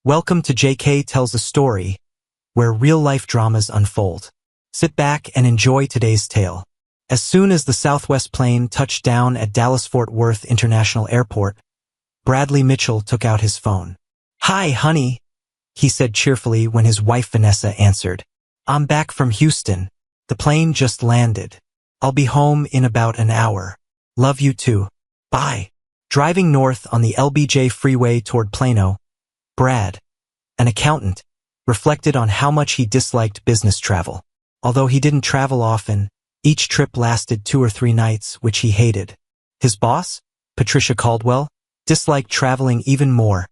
Welcome to JK Tells a Story, where real-life dramas unfold. Sit back and enjoy today's tale. As soon as the Southwest plane touched down at Dallas-Fort Worth International Airport, Bradley Mitchell took out his phone. "Hi, honey," he said cheerfully when his wife Vanessa answered. "I'm back from Houston. The plane just landed. I'll be home in about an hour. Love you too. Bye." Driving north on the LBJ freeway toward Plano, Brad, an accountant, reflected on how much he disliked business travel. Although he didn't travel often, each trip lasted 2 or 3 nights, which he hated. His boss, Patricia Caldwell, disliked traveling even more,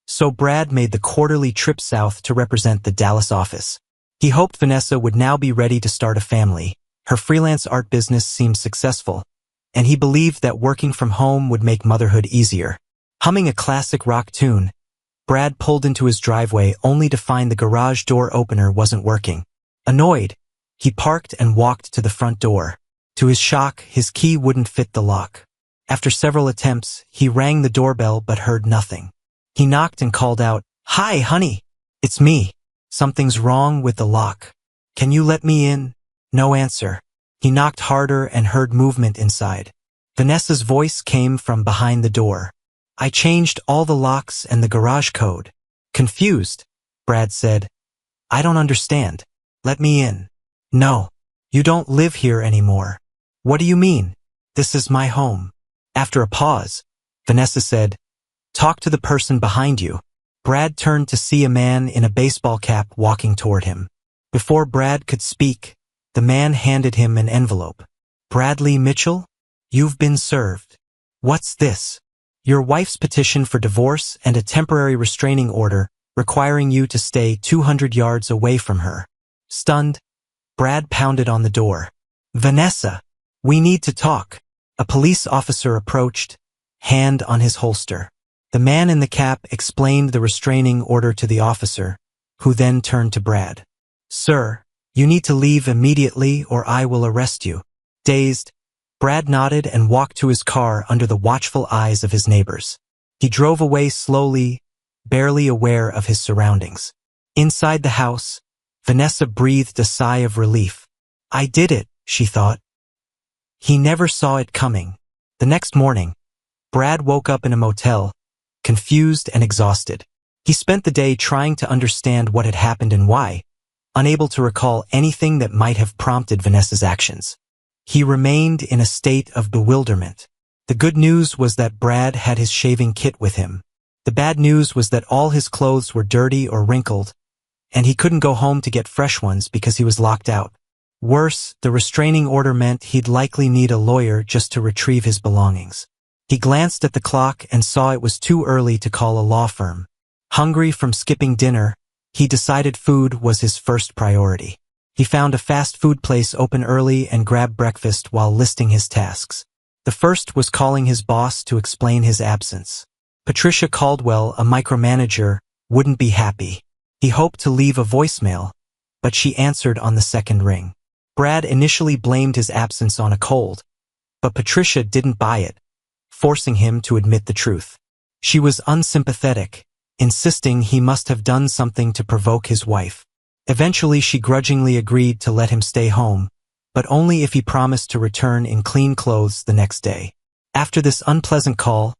so Brad made the quarterly trip south to represent the Dallas office. He hoped Vanessa would now be ready to start a family. Her freelance art business seemed successful, and he believed that working from home would make motherhood easier. Humming a classic rock tune, Brad pulled into his driveway only to find the garage door opener wasn't working. Annoyed, he parked and walked to the front door. To his shock, his key wouldn't fit the lock. After several attempts, he rang the doorbell but heard nothing. He knocked and called out, "Hi, honey. It's me. Something's wrong with the lock. Can you let me in?" No answer. He knocked harder and heard movement inside. Vanessa's voice came from behind the door. "I changed all the locks and the garage code." Confused, Brad said, "I don't understand. Let me in." "No, you don't live here anymore." "What do you mean? This is my home." After a pause, Vanessa said, "Talk to the person behind you." Brad turned to see a man in a baseball cap walking toward him. Before Brad could speak, the man handed him an envelope. "Bradley Mitchell? You've been served." "What's this?" "Your wife's petition for divorce and a temporary restraining order requiring you to stay 200 yards away from her." Stunned, Brad pounded on the door. "Vanessa, we need to talk." A police officer approached, hand on his holster. The man in the cap explained the restraining order to the officer, who then turned to Brad. "Sir, you need to leave immediately or I will arrest you." Dazed, Brad nodded and walked to his car under the watchful eyes of his neighbors. He drove away slowly, barely aware of his surroundings. Inside the house, Vanessa breathed a sigh of relief. "I did it," she thought. He never saw it coming. The next morning, Brad woke up in a motel, confused and exhausted. He spent the day trying to understand what had happened and why, unable to recall anything that might have prompted Vanessa's actions. He remained in a state of bewilderment. The good news was that Brad had his shaving kit with him. The bad news was that all his clothes were dirty or wrinkled, and he couldn't go home to get fresh ones because he was locked out. Worse, the restraining order meant he'd likely need a lawyer just to retrieve his belongings. He glanced at the clock and saw it was too early to call a law firm. Hungry from skipping dinner, he decided food was his first priority. He found a fast food place open early and grabbed breakfast while listing his tasks. The first was calling his boss to explain his absence. Patricia Caldwell, a micromanager, wouldn't be happy. He hoped to leave a voicemail, but she answered on the second ring. Brad initially blamed his absence on a cold, but Patricia didn't buy it, forcing him to admit the truth. She was unsympathetic, insisting he must have done something to provoke his wife. Eventually, she grudgingly agreed to let him stay home, but only if he promised to return in clean clothes the next day. After this unpleasant call,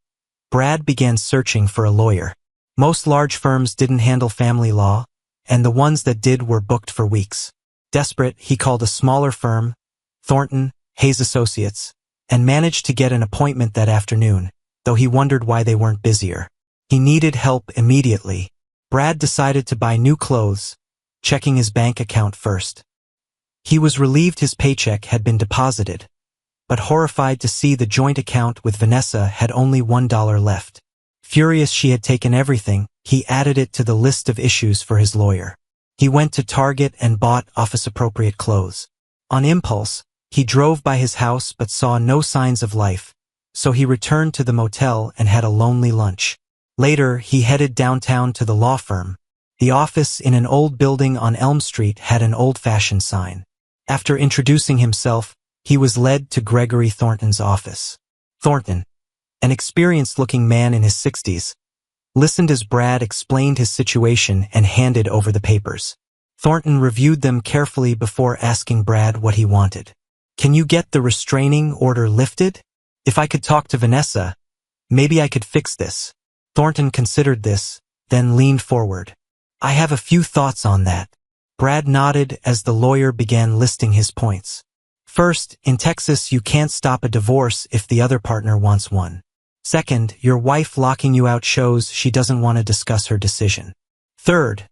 Brad began searching for a lawyer. Most large firms didn't handle family law, and the ones that did were booked for weeks. Desperate, he called a smaller firm, Thornton, Hayes Associates, and managed to get an appointment that afternoon, though he wondered why they weren't busier. He needed help immediately. Brad decided to buy new clothes, checking his bank account first. He was relieved his paycheck had been deposited, but horrified to see the joint account with Vanessa had only $1 left. Furious she had taken everything, he added it to the list of issues for his lawyer. He went to Target and bought office-appropriate clothes. On impulse, he drove by his house but saw no signs of life, so he returned to the motel and had a lonely lunch. Later, he headed downtown to the law firm. The office in an old building on Elm Street had an old-fashioned sign. After introducing himself, he was led to Gregory Thornton's office. Thornton, an experienced-looking man in his 60s, listened as Brad explained his situation and handed over the papers. Thornton reviewed them carefully before asking Brad what he wanted. "Can you get the restraining order lifted? If I could talk to Vanessa, maybe I could fix this." Thornton considered this, then leaned forward. "I have a few thoughts on that." Brad nodded as the lawyer began listing his points. First, in Texas you can't stop a divorce if the other partner wants one. Second, your wife locking you out shows she doesn't want to discuss her decision. Third,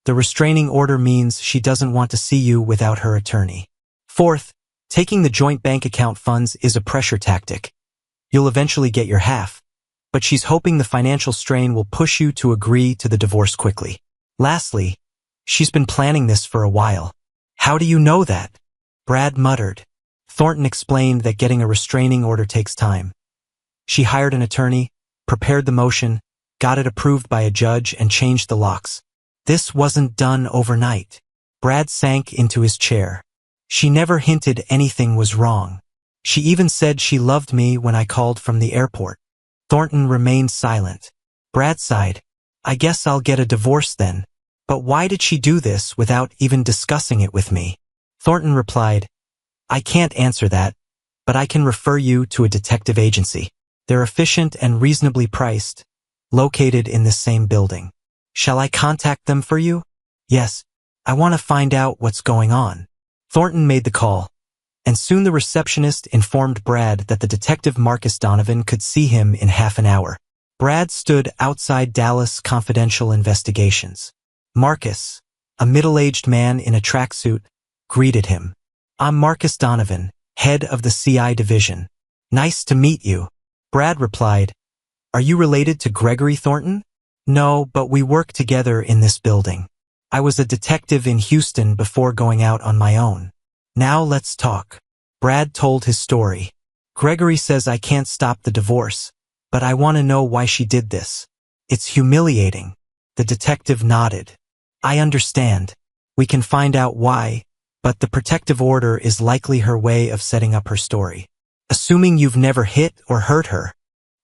the restraining order means she doesn't want to see you without her attorney. Fourth, taking the joint bank account funds is a pressure tactic. You'll eventually get your half, but she's hoping the financial strain will push you to agree to the divorce quickly. Lastly, she's been planning this for a while. "How do you know that?" Brad muttered. Thornton explained that getting a restraining order takes time. She hired an attorney, prepared the motion, got it approved by a judge, and changed the locks. This wasn't done overnight. Brad sank into his chair. "She never hinted anything was wrong. She even said she loved me when I called from the airport." Thornton remained silent. Brad sighed. "I guess I'll get a divorce then. But why did she do this without even discussing it with me?" Thornton replied, "I can't answer that, but I can refer you to a detective agency. They're efficient and reasonably priced, located in this same building. Shall I contact them for you?" "Yes, I want to find out what's going on." Thornton made the call, and soon the receptionist informed Brad that the detective Marcus Donovan could see him in half an hour. Brad stood outside Dallas Confidential Investigations. Marcus, a middle-aged man in a tracksuit, greeted him. "I'm Marcus Donovan, head of the CI division. Nice to meet you." Brad replied, "Are you related to Gregory Thornton?" "No, but we work together in this building. I was a detective in Houston before going out on my own. Now let's talk." Brad told his story. "Gregory says I can't stop the divorce, but I want to know why she did this. It's humiliating." The detective nodded. "I understand. We can find out why, but the protective order is likely her way of setting up her story. Assuming you've never hit or hurt her."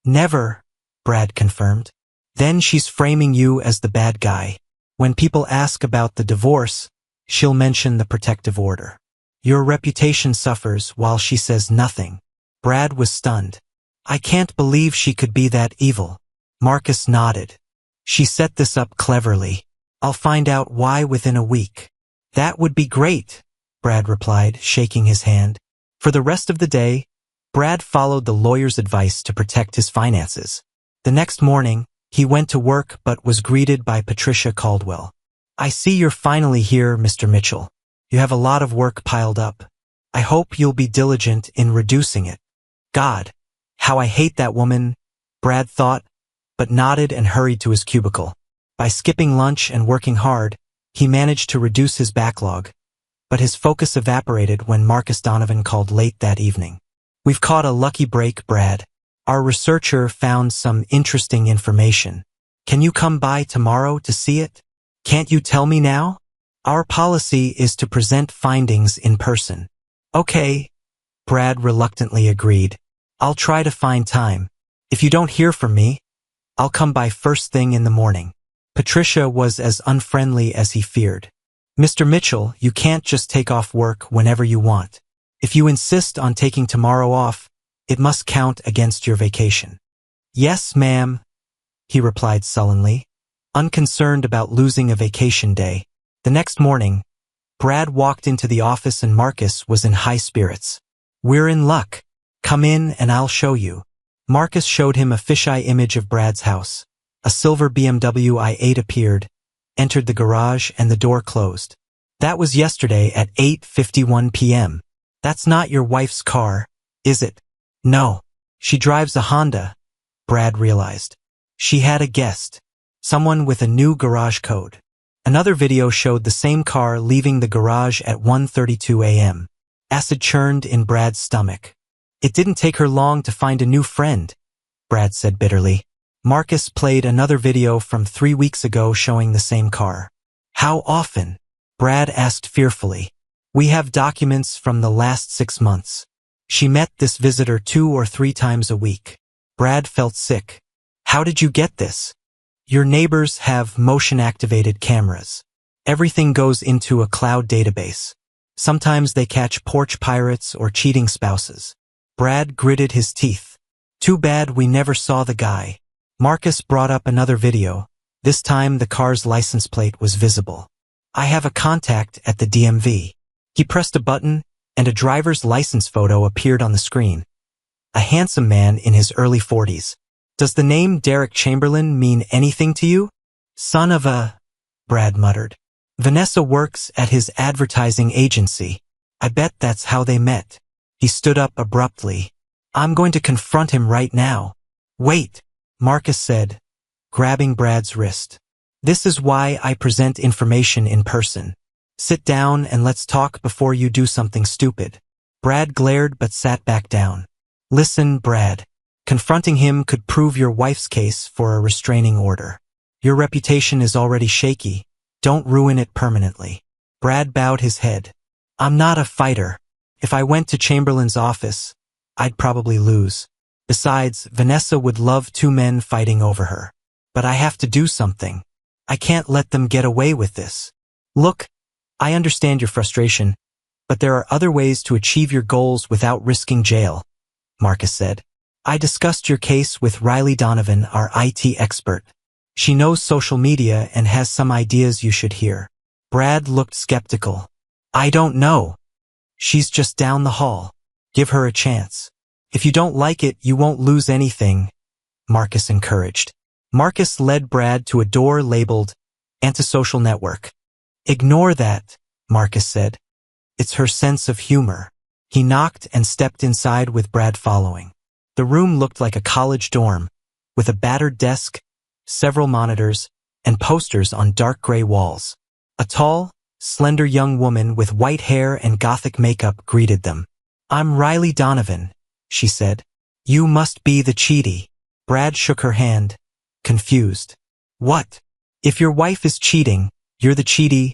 "Never," Brad confirmed. "Then she's framing you as the bad guy. When people ask about the divorce, she'll mention the protective order. Your reputation suffers while she says nothing." Brad was stunned. "I can't believe she could be that evil." Marcus nodded. "She set this up cleverly. I'll find out why within a week." "That would be great," Brad replied, shaking his hand. For the rest of the day, Brad followed the lawyer's advice to protect his finances. The next morning, he went to work but was greeted by Patricia Caldwell. "I see you're finally here, Mr. Mitchell. You have a lot of work piled up. I hope you'll be diligent in reducing it." "God, how I hate that woman," Brad thought, but nodded and hurried to his cubicle. By skipping lunch and working hard, he managed to reduce his backlog, but his focus evaporated when Marcus Donovan called late that evening. "We've caught a lucky break, Brad. Our researcher found some interesting information. Can you come by tomorrow to see it?" "Can't you tell me now?" "Our policy is to present findings in person." "Okay," Brad reluctantly agreed. "I'll try to find time. If you don't hear from me, I'll come by first thing in the morning." Patricia was as unfriendly as he feared. "Mr. Mitchell, you can't just take off work whenever you want. If you insist on taking tomorrow off, it must count against your vacation." "Yes, ma'am," he replied sullenly, unconcerned about losing a vacation day. The next morning, Brad walked into the office and Marcus was in high spirits. "We're in luck. Come in and I'll show you." Marcus showed him a fisheye image of Brad's house. A silver BMW i8 appeared, entered the garage, and the door closed. "That was yesterday at 8:51 p.m. That's not your wife's car, is it?" "No. She drives a Honda," Brad realized. She had a guest, someone with a new garage code. Another video showed the same car leaving the garage at 1:32 a.m. Acid churned in Brad's stomach. "It didn't take her long to find a new friend," Brad said bitterly. Marcus played another video from 3 weeks ago showing the same car. "How often?" Brad asked fearfully. "We have documents from the last 6 months. She met this visitor 2 or 3 times a week." Brad felt sick. "How did you get this?" Your neighbors have motion-activated cameras. Everything goes into a cloud database. Sometimes they catch porch pirates or cheating spouses. Brad gritted his teeth. Too bad we never saw the guy. Marcus brought up another video. This time the car's license plate was visible. I have a contact at the DMV. He pressed a button, and a driver's license photo appeared on the screen. A handsome man in his early 40s. Does the name Derek Chamberlain mean anything to you? Son of a... Brad muttered. Vanessa works at his advertising agency. I bet that's how they met. He stood up abruptly. I'm going to confront him right now. Wait, Marcus said, grabbing Brad's wrist. This is why I present information in person. Sit down and let's talk before you do something stupid. Brad glared but sat back down. Listen, Brad. Confronting him could prove your wife's case for a restraining order. Your reputation is already shaky. Don't ruin it permanently. Brad bowed his head. I'm not a fighter. If I went to Chamberlain's office, I'd probably lose. Besides, Vanessa would love two men fighting over her. But I have to do something. I can't let them get away with this. Look, I understand your frustration, but there are other ways to achieve your goals without risking jail, Marcus said. I discussed your case with Riley Donovan, our IT expert. She knows social media and has some ideas you should hear. Brad looked skeptical. I don't know. She's just down the hall. Give her a chance. If you don't like it, you won't lose anything, Marcus encouraged. Marcus led Brad to a door labeled Antisocial Network. Ignore that, Marcus said. It's her sense of humor. He knocked and stepped inside with Brad following. The room looked like a college dorm, with a battered desk, several monitors, and posters on dark gray walls. A tall, slender young woman with white hair and gothic makeup greeted them. I'm Riley Donovan, she said. You must be the cheatie. Brad shook her hand, confused. What? If your wife is cheating, you're the cheatie,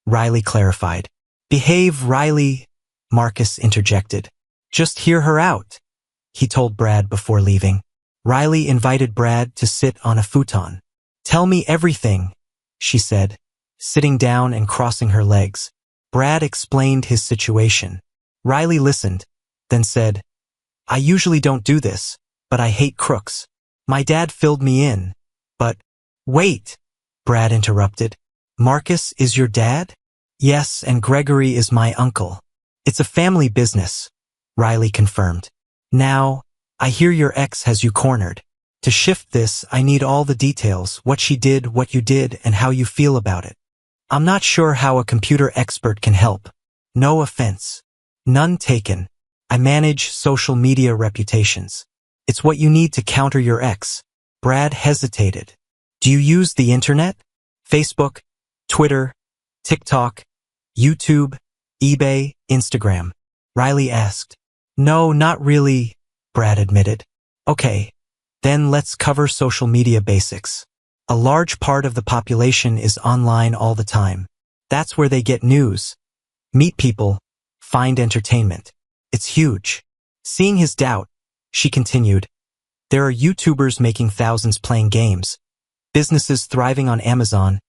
Riley clarified. Behave, Riley, Marcus interjected. Just hear her out, he told Brad before leaving. Riley invited Brad to sit on a futon. Tell me everything, she said, sitting down and crossing her legs. Brad explained his situation. Riley listened, then said, I usually don't do this, but I hate crooks. My dad filled me in, but... Wait, Brad interrupted. Marcus is your dad? Yes, and Gregory is my uncle. It's a family business, Riley confirmed. Now, I hear your ex has you cornered. To shift this, I need all the details, what she did, what you did, and how you feel about it. I'm not sure how a computer expert can help. No offense. None taken. I manage social media reputations. It's what you need to counter your ex. Brad hesitated. Do you use the internet? Facebook, Twitter, TikTok, YouTube, eBay, Instagram? Riley asked. No, not really, Brad admitted. Okay, then let's cover social media basics. A large part of the population is online all the time. That's where they get news, meet people, find entertainment. It's huge. Seeing his doubt, she continued, there are YouTubers making thousands playing games, businesses thriving on Amazon,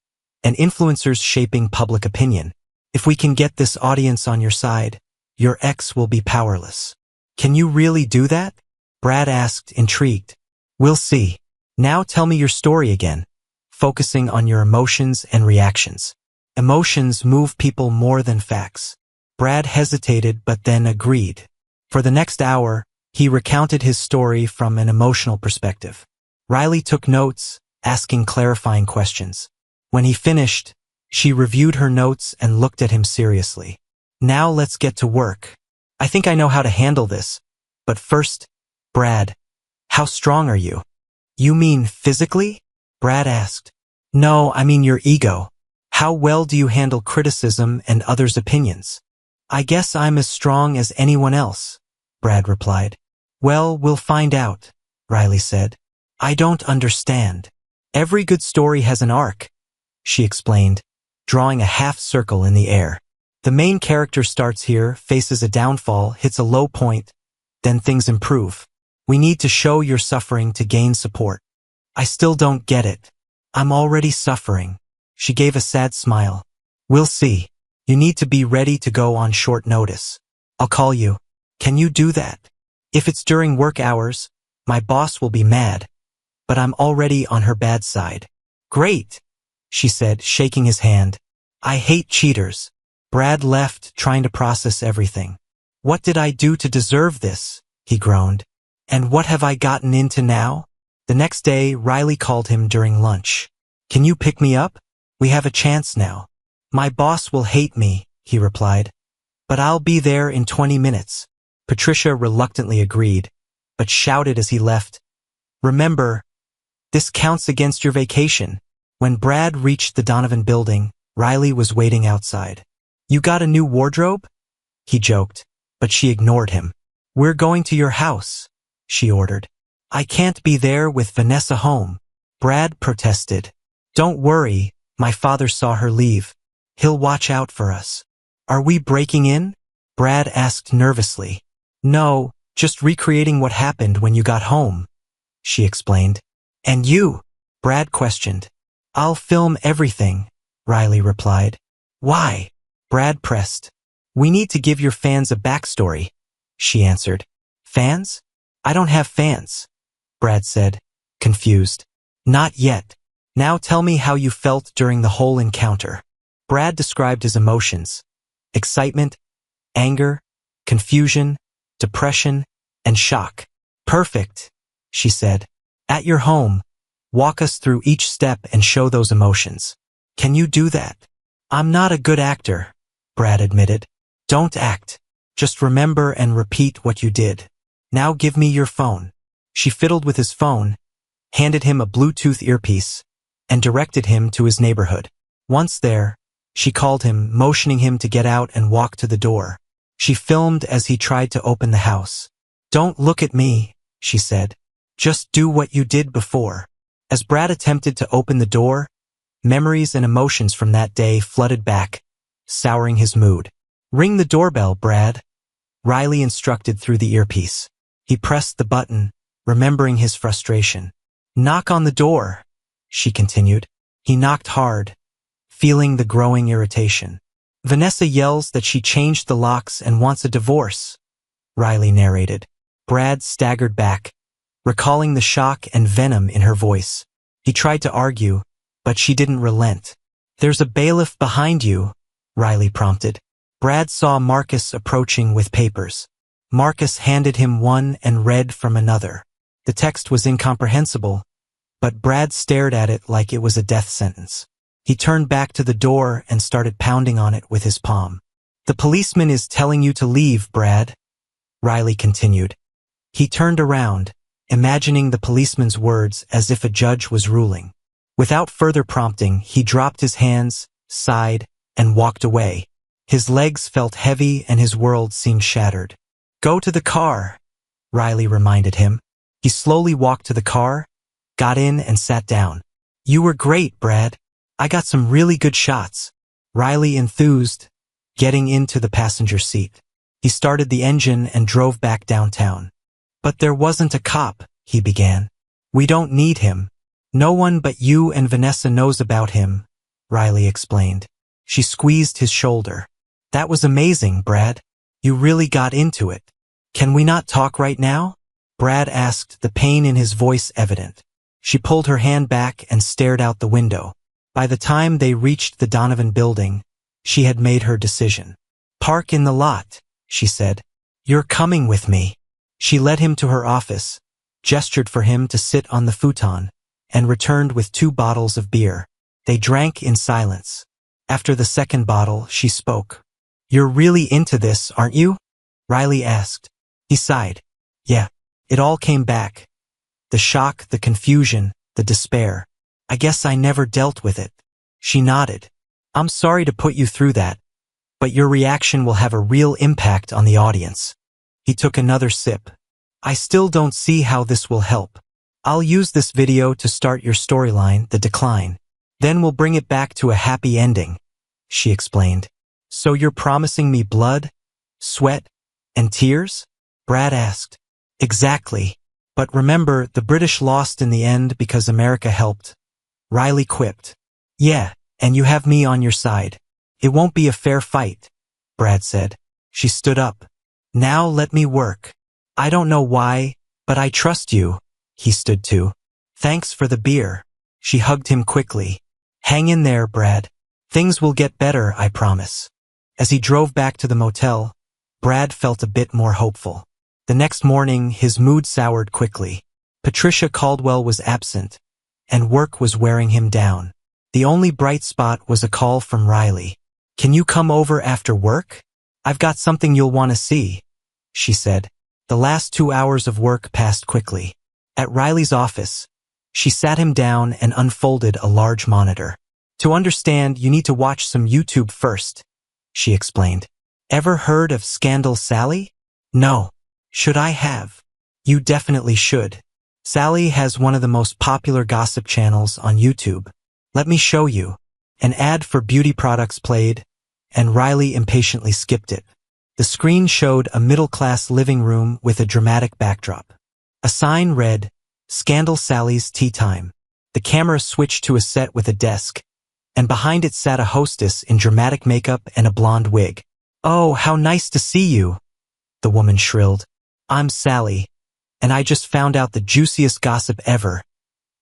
and influencers shaping public opinion. If we can get this audience on your side, your ex will be powerless. Can you really do that? Brad asked, intrigued. We'll see. Now tell me your story again, focusing on your emotions and reactions. Emotions move people more than facts. Brad hesitated but then agreed. For the next hour, he recounted his story from an emotional perspective. Riley took notes, asking clarifying questions. When he finished, she reviewed her notes and looked at him seriously. Now let's get to work. I think I know how to handle this. But first, Brad, how strong are you? You mean physically? Brad asked. No, I mean your ego. How well do you handle criticism and others' opinions? I guess I'm as strong as anyone else, Brad replied. Well, we'll find out, Riley said. I don't understand. Every good story has an arc, she explained, drawing a half circle in the air. The main character starts here, faces a downfall, hits a low point, then things improve. We need to show your suffering to gain support. I still don't get it. I'm already suffering. She gave a sad smile. We'll see. You need to be ready to go on short notice. I'll call you. Can you do that? If it's during work hours, my boss will be mad, but I'm already on her bad side. Great, she said, shaking his hand. I hate cheaters. Brad left, trying to process everything. What did I do to deserve this? He groaned. And what have I gotten into now? The next day, Riley called him during lunch. Can you pick me up? We have a chance now. My boss will hate me, he replied. But I'll be there in 20 minutes. Patricia reluctantly agreed, but shouted as he left, Remember, this counts against your vacation. When Brad reached the Donovan building, Riley was waiting outside. You got a new wardrobe? He joked, but she ignored him. We're going to your house, she ordered. I can't be there with Vanessa home. Brad protested. Don't worry, my father saw her leave. He'll watch out for us. Are we breaking in? Brad asked nervously. No, just recreating what happened when you got home, she explained. And you? Brad questioned. I'll film everything, Riley replied. Why? Brad pressed. We need to give your fans a backstory, she answered. Fans? I don't have fans, Brad said, confused. Not yet. Now tell me how you felt during the whole encounter. Brad described his emotions. Excitement, anger, confusion, depression, and shock. Perfect, she said. At your home, walk us through each step and show those emotions. Can you do that? I'm not a good actor, Brad admitted. Don't act. Just remember and repeat what you did. Now give me your phone. She fiddled with his phone, handed him a Bluetooth earpiece, and directed him to his neighborhood. Once there, she called him, motioning him to get out and walk to the door. She filmed as he tried to open the house. Don't look at me, she said. Just do what you did before. As Brad attempted to open the door, memories and emotions from that day flooded back, souring his mood. Ring the doorbell, Brad, Riley instructed through the earpiece. He pressed the button, remembering his frustration. Knock on the door, she continued. He knocked hard, feeling the growing irritation. Vanessa yells that she changed the locks and wants a divorce, Riley narrated. Brad staggered back, recalling the shock and venom in her voice. He tried to argue, but she didn't relent. There's a bailiff behind you, Riley prompted. Brad saw Marcus approaching with papers. Marcus handed him one and read from another. The text was incomprehensible, but Brad stared at it like it was a death sentence. He turned back to the door and started pounding on it with his palm. The policeman is telling you to leave, Brad, Riley continued. He turned around, imagining the policeman's words as if a judge was ruling. Without further prompting, he dropped his hands, sighed, and walked away. His legs felt heavy and his world seemed shattered. Go to the car, Riley reminded him. He slowly walked to the car, got in and sat down. You were great, Brad. I got some really good shots, Riley enthused, getting into the passenger seat. He started the engine and drove back downtown. But there wasn't a cop, he began. We don't need him. No one but you and Vanessa knows about him, Riley explained. She squeezed his shoulder. That was amazing, Brad. You really got into it. Can we not talk right now? Brad asked, the pain in his voice evident. She pulled her hand back and stared out the window. By the time they reached the Donovan building, she had made her decision. Park in the lot, she said. You're coming with me. She led him to her office, gestured for him to sit on the futon, and returned with 2 bottles of beer. They drank in silence. After the second bottle, she spoke. You're really into this, aren't you? Riley asked. He sighed. Yeah, it all came back. The shock, the confusion, the despair. I guess I never dealt with it. She nodded. I'm sorry to put you through that, but your reaction will have a real impact on the audience. He took another sip. I still don't see how this will help. I'll use this video to start your storyline, The Decline. Then we'll bring it back to a happy ending, she explained. So you're promising me blood, sweat, and tears? Brad asked. Exactly. But remember, the British lost in the end because America helped. Riley quipped. Yeah, and you have me on your side. It won't be a fair fight, Brad said. She stood up. Now let me work. I don't know why, but I trust you. He stood too. Thanks for the beer. She hugged him quickly. Hang in there, Brad. Things will get better, I promise. As he drove back to the motel, Brad felt a bit more hopeful. The next morning, his mood soured quickly. Patricia Caldwell was absent, and work was wearing him down. The only bright spot was a call from Riley. Can you come over after work? I've got something you'll want to see, she said. The last 2 hours of work passed quickly. At Riley's office, she sat him down and unfolded a large monitor. To understand, you need to watch some YouTube first, she explained. Ever heard of Scandal Sally? No. Should I have? You definitely should. Sally has one of the most popular gossip channels on YouTube. Let me show you. An ad for beauty products played, and Riley impatiently skipped it. The screen showed a middle-class living room with a dramatic backdrop. A sign read, Scandal Sally's Tea Time. The camera switched to a set with a desk, and behind it sat a hostess in dramatic makeup and a blonde wig. Oh, how nice to see you, the woman shrilled. I'm Sally, and I just found out the juiciest gossip ever,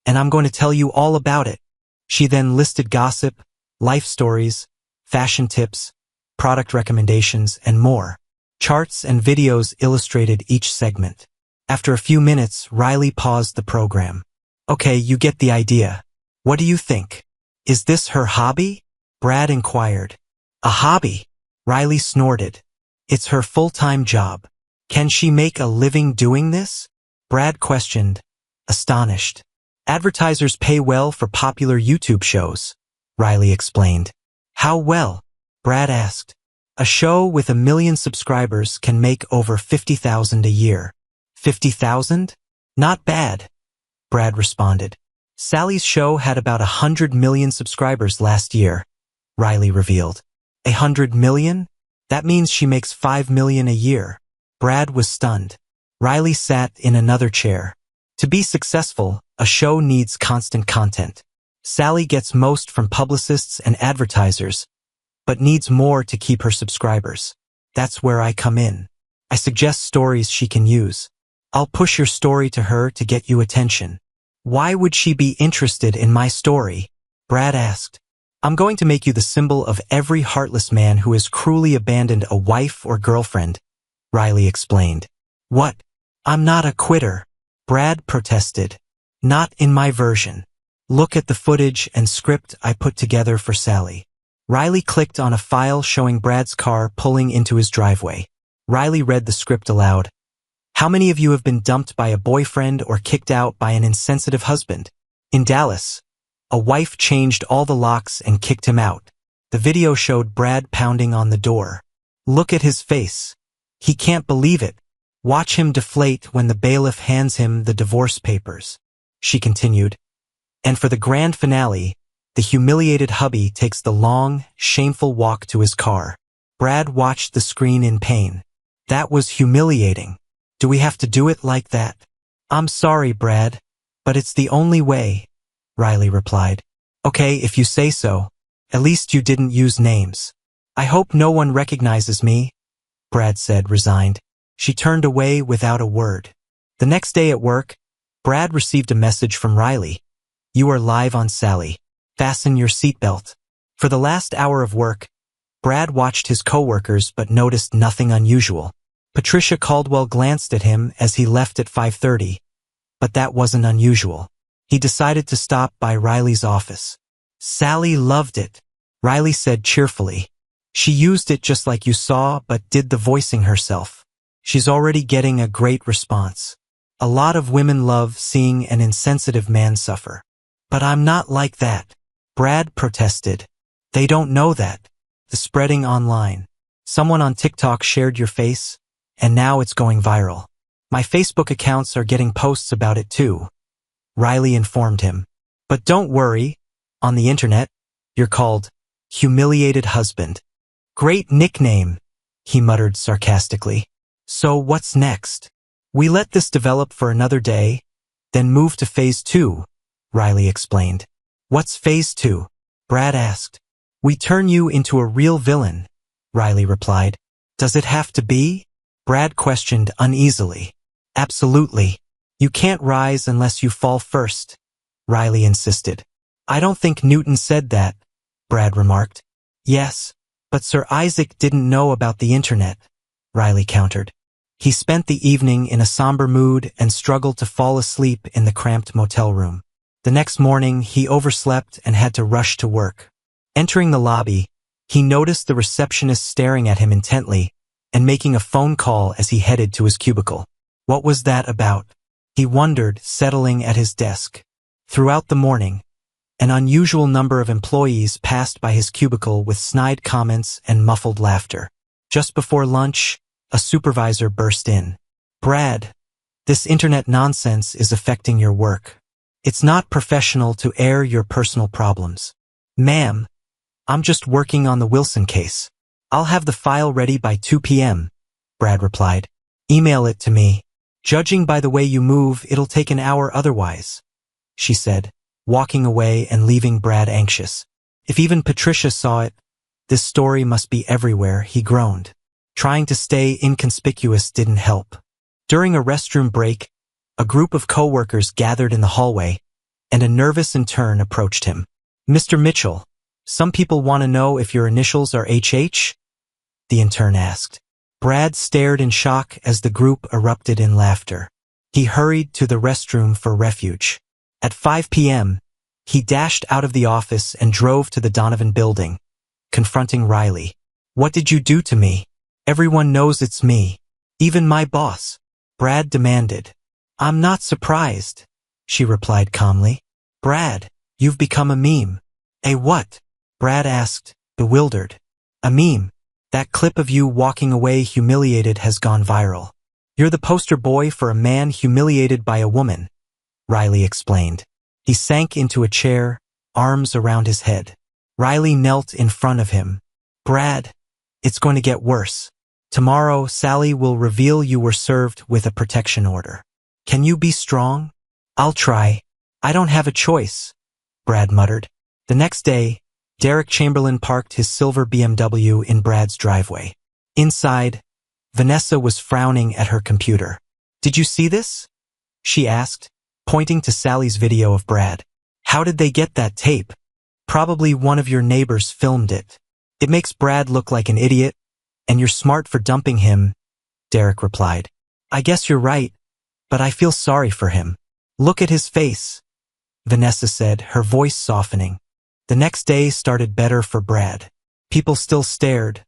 and I'm going to tell you all about it. She then listed gossip, life stories, fashion tips, product recommendations, and more. Charts and videos illustrated each segment. After a few minutes, Riley paused the program. Okay, you get the idea. What do you think? Is this her hobby? Brad inquired. A hobby? Riley snorted. It's her full-time job. Can she make a living doing this? Brad questioned, astonished. Advertisers pay well for popular YouTube shows, Riley explained. How well? Brad asked. A show with 1 million subscribers can make over $50,000 a year. 50,000? Not bad, Brad responded. Sally's show had about 100 million subscribers last year, Riley revealed. 100 million? That means she makes $5 million a year. Brad was stunned. Riley sat in another chair. To be successful, a show needs constant content. Sally gets most from publicists and advertisers, but needs more to keep her subscribers. That's where I come in. I suggest stories she can use. I'll push your story to her to get you attention. Why would she be interested in my story? Brad asked. I'm going to make you the symbol of every heartless man who has cruelly abandoned a wife or girlfriend, Riley explained. What? I'm not a quitter, Brad protested. Not in my version. Look at the footage and script I put together for Sally. Riley clicked on a file showing Brad's car pulling into his driveway. Riley read the script aloud. How many of you have been dumped by a boyfriend or kicked out by an insensitive husband? In Dallas, a wife changed all the locks and kicked him out. The video showed Brad pounding on the door. Look at his face. He can't believe it. Watch him deflate when the bailiff hands him the divorce papers. She continued. And for the grand finale, the humiliated hubby takes the long, shameful walk to his car. Brad watched the screen in pain. That was humiliating. Do we have to do it like that? I'm sorry, Brad, but it's the only way, Riley replied. Okay, if you say so. At least you didn't use names. I hope no one recognizes me, Brad said, resigned. She turned away without a word. The next day at work, Brad received a message from Riley. You are live on Sally. Fasten your seatbelt. For the last hour of work, Brad watched his coworkers but noticed nothing unusual. Patricia Caldwell glanced at him as he left at 5:30, but that wasn't unusual. He decided to stop by Riley's office. Sally loved it, Riley said cheerfully. She used it just like you saw, but did the voicing herself. She's already getting a great response. A lot of women love seeing an insensitive man suffer. But I'm not like that, Brad protested. They don't know that. The spreading online. Someone on TikTok shared your face, and now it's going viral. My Facebook accounts are getting posts about it too, Riley informed him. But don't worry, on the internet, you're called Humiliated Husband. Great nickname, he muttered sarcastically. So what's next? We let this develop for another day, then move to phase 2, Riley explained. What's phase 2? Brad asked. We turn you into a real villain, Riley replied. Does it have to be? Brad questioned uneasily. Absolutely. You can't rise unless you fall first, Riley insisted. I don't think Newton said that, Brad remarked. Yes, but Sir Isaac didn't know about the internet, Riley countered. He spent the evening in a somber mood and struggled to fall asleep in the cramped motel room. The next morning, he overslept and had to rush to work. Entering the lobby, he noticed the receptionist staring at him intently and making a phone call as he headed to his cubicle. What was that about? He wondered, settling at his desk. Throughout the morning, an unusual number of employees passed by his cubicle with snide comments and muffled laughter. Just before lunch, a supervisor burst in. Brad, this internet nonsense is affecting your work. It's not professional to air your personal problems. Ma'am, I'm just working on the Wilson case. I'll have the file ready by 2 p.m., Brad replied. Email it to me. Judging by the way you move, it'll take an hour otherwise, she said, walking away and leaving Brad anxious. If even Patricia saw it, this story must be everywhere, he groaned. Trying to stay inconspicuous didn't help. During a restroom break, a group of co-workers gathered in the hallway, and a nervous intern approached him. Mr. Mitchell, some people want to know if your initials are HH? The intern asked. Brad stared in shock as the group erupted in laughter. He hurried to the restroom for refuge. At 5 p.m., he dashed out of the office and drove to the Donovan building, confronting Riley. What did you do to me? Everyone knows it's me. Even my boss. Brad demanded. I'm not surprised, she replied calmly. Brad, you've become a meme. A what? Brad asked, bewildered. A meme. That clip of you walking away humiliated has gone viral. You're the poster boy for a man humiliated by a woman, Riley explained. He sank into a chair, arms around his head. Riley knelt in front of him. Brad, it's going to get worse. Tomorrow, Sally will reveal you were served with a protection order. Can you be strong? I'll try. I don't have a choice, Brad muttered. The next day, Derek Chamberlain parked his silver BMW in Brad's driveway. Inside, Vanessa was frowning at her computer. Did you see this? She asked, pointing to Sally's video of Brad. How did they get that tape? Probably one of your neighbors filmed it. It makes Brad look like an idiot, and you're smart for dumping him, Derek replied. I guess you're right, but I feel sorry for him. Look at his face, Vanessa said, her voice softening. The next day started better for Brad. People still stared,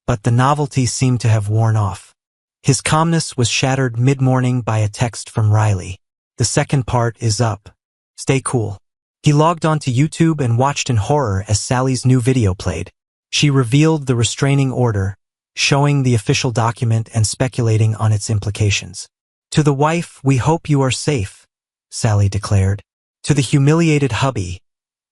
but the novelty seemed to have worn off. His calmness was shattered mid-morning by a text from Riley. The second part is up. Stay cool. He logged onto YouTube and watched in horror as Sally's new video played. She revealed the restraining order, showing the official document and speculating on its implications. To the wife, we hope you are safe, Sally declared. To the humiliated hubby,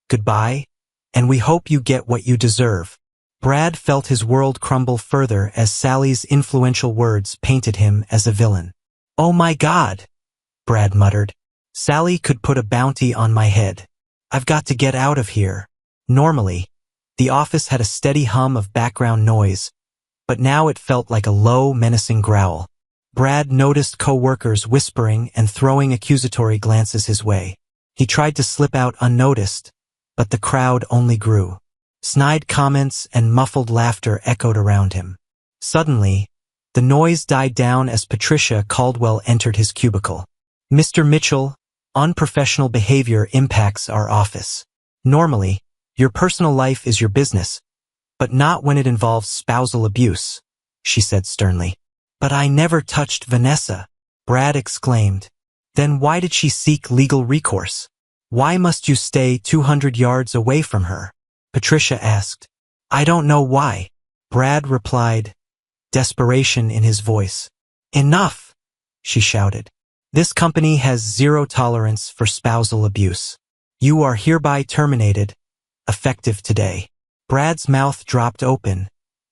goodbye, and we hope you get what you deserve. Brad felt his world crumble further as Sally's influential words painted him as a villain. Oh my God, Brad muttered. Sally could put a bounty on my head. I've got to get out of here. Normally, the office had a steady hum of background noise, but now it felt like a low, menacing growl. Brad noticed co-workers whispering and throwing accusatory glances his way. He tried to slip out unnoticed, but the crowd only grew. Snide comments and muffled laughter echoed around him. Suddenly, the noise died down as Patricia Caldwell entered his cubicle. Mr. Mitchell, unprofessional behavior impacts our office. Normally, your personal life is your business, but not when it involves spousal abuse, she said sternly. But I never touched Vanessa, Brad exclaimed. Then why did she seek legal recourse? Why must you stay 200 yards away from her? Patricia asked. I don't know why, Brad replied, desperation in his voice. Enough, she shouted. This company has zero tolerance for spousal abuse. You are hereby terminated, effective today. Brad's mouth dropped open,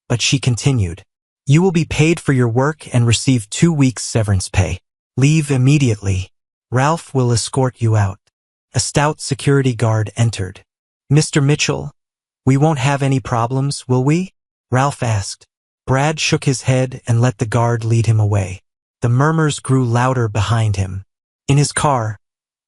but she continued. You will be paid for your work and receive 2 weeks severance pay. Leave immediately. Ralph will escort you out. A stout security guard entered. Mr. Mitchell, we won't have any problems, will we? Ralph asked. Brad shook his head and let the guard lead him away. The murmurs grew louder behind him. In his car,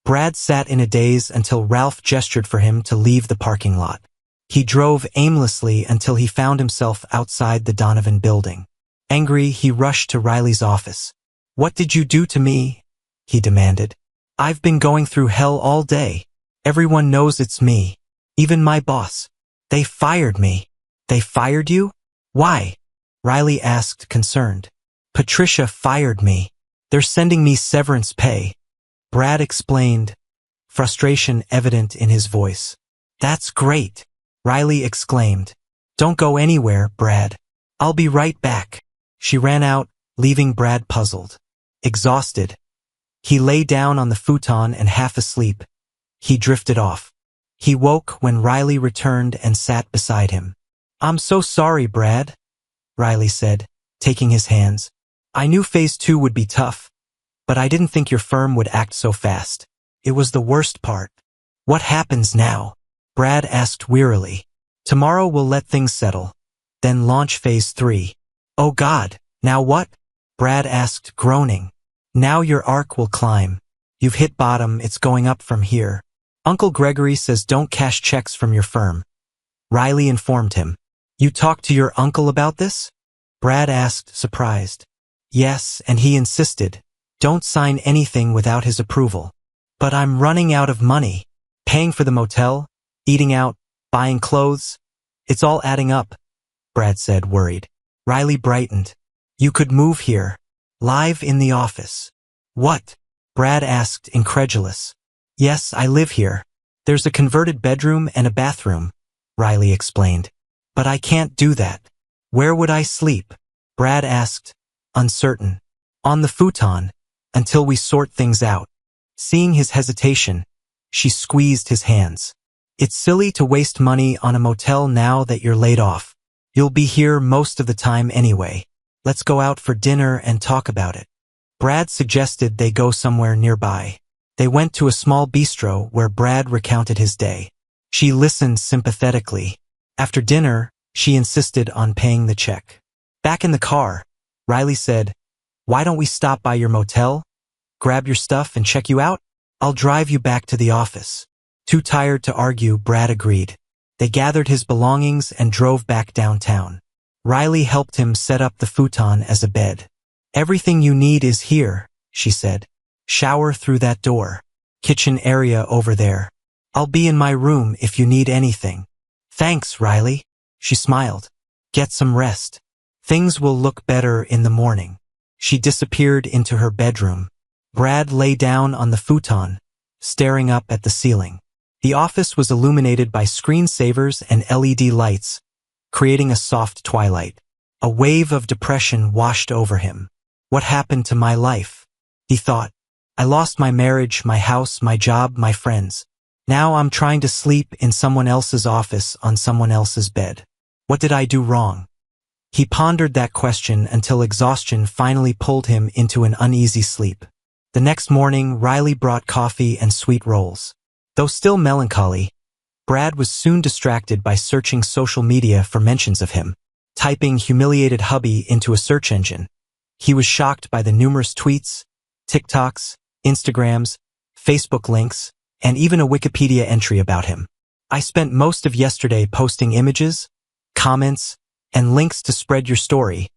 Brad sat in a daze until Ralph gestured for him to leave the parking lot. He drove aimlessly until he found himself outside the Donovan building. Angry, he rushed to Riley's office. What did you do to me? He demanded. I've been going through hell all day. Everyone knows it's me. Even my boss. They fired me. They fired you? Why? Riley asked, concerned. Patricia fired me. They're sending me severance pay. Brad explained, frustration evident in his voice. That's great, Riley exclaimed. Don't go anywhere, Brad. I'll be right back. She ran out, leaving Brad puzzled. Exhausted. He lay down on the futon and half asleep. He drifted off. He woke when Riley returned and sat beside him. I'm so sorry, Brad, Riley said, taking his hands. I knew phase 2 would be tough, but I didn't think your firm would act so fast. It was the worst part. What happens now? Brad asked wearily. Tomorrow we'll let things settle, then launch phase 3. Oh God, now what? Brad asked, groaning. Now your arc will climb. You've hit bottom, it's going up from here. Uncle Gregory says don't cash checks from your firm. Riley informed him. You talked to your uncle about this? Brad asked, surprised. Yes, and he insisted. Don't sign anything without his approval. But I'm running out of money. Paying for the motel, eating out, buying clothes. It's all adding up, Brad said, worried. Riley brightened. You could move here. Live in the office. What? Brad asked, incredulous. Yes, I live here. There's a converted bedroom and a bathroom, Riley explained. But I can't do that. Where would I sleep? Brad asked, uncertain. On the futon, until we sort things out. Seeing his hesitation, she squeezed his hands. It's silly to waste money on a motel now that you're laid off. You'll be here most of the time anyway. Let's go out for dinner and talk about it. Brad suggested they go somewhere nearby. They went to a small bistro where Brad recounted his day. She listened sympathetically. After dinner, she insisted on paying the check. Back in the car, Riley said, Why don't we stop by your motel? Grab your stuff and check you out? I'll drive you back to the office. Too tired to argue, Brad agreed. They gathered his belongings and drove back downtown. Riley helped him set up the futon as a bed. Everything you need is here, she said. Shower through that door. Kitchen area over there. I'll be in my room if you need anything. Thanks, Riley. She smiled. Get some rest. Things will look better in the morning. She disappeared into her bedroom. Brad lay down on the futon, staring up at the ceiling. The office was illuminated by screensavers and LED lights, creating a soft twilight. A wave of depression washed over him. What happened to my life? He thought. I lost my marriage, my house, my job, my friends. Now I'm trying to sleep in someone else's office on someone else's bed. What did I do wrong? He pondered that question until exhaustion finally pulled him into an uneasy sleep. The next morning, Riley brought coffee and sweet rolls. Though still melancholy, Brad was soon distracted by searching social media for mentions of him. Typing humiliated hubby into a search engine, he was shocked by the numerous tweets, TikToks, Instagrams, Facebook links, and even a Wikipedia entry about him. I spent most of yesterday posting images, comments, and links to spread your story,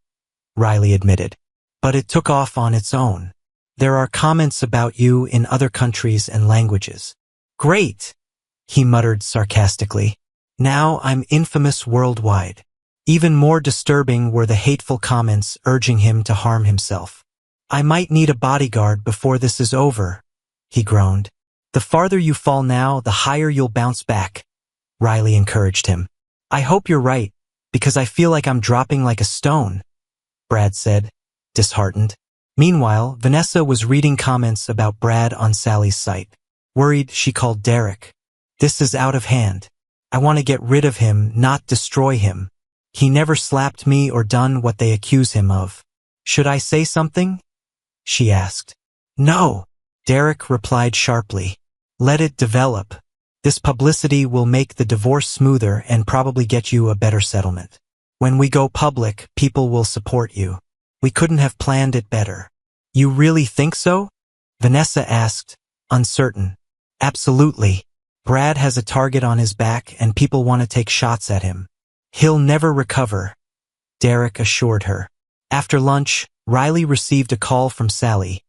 Riley admitted. But it took off on its own. There are comments about you in other countries and languages. Great, he muttered sarcastically. Now I'm infamous worldwide. Even more disturbing were the hateful comments urging him to harm himself. I might need a bodyguard before this is over, he groaned. The farther you fall now, the higher you'll bounce back, Riley encouraged him. I hope you're right, because I feel like I'm dropping like a stone, Brad said, disheartened. Meanwhile, Vanessa was reading comments about Brad on Sally's site. Worried, she called Derek. This is out of hand. I want to get rid of him, not destroy him. He never slapped me or done what they accuse him of. Should I say something? She asked. No, Derek replied sharply. Let it develop. This publicity will make the divorce smoother and probably get you a better settlement. When we go public, people will support you. We couldn't have planned it better. You really think so? Vanessa asked, uncertain. Absolutely. Brad has a target on his back and people want to take shots at him. He'll never recover, Derek assured her. After lunch, Riley received a call from Sally,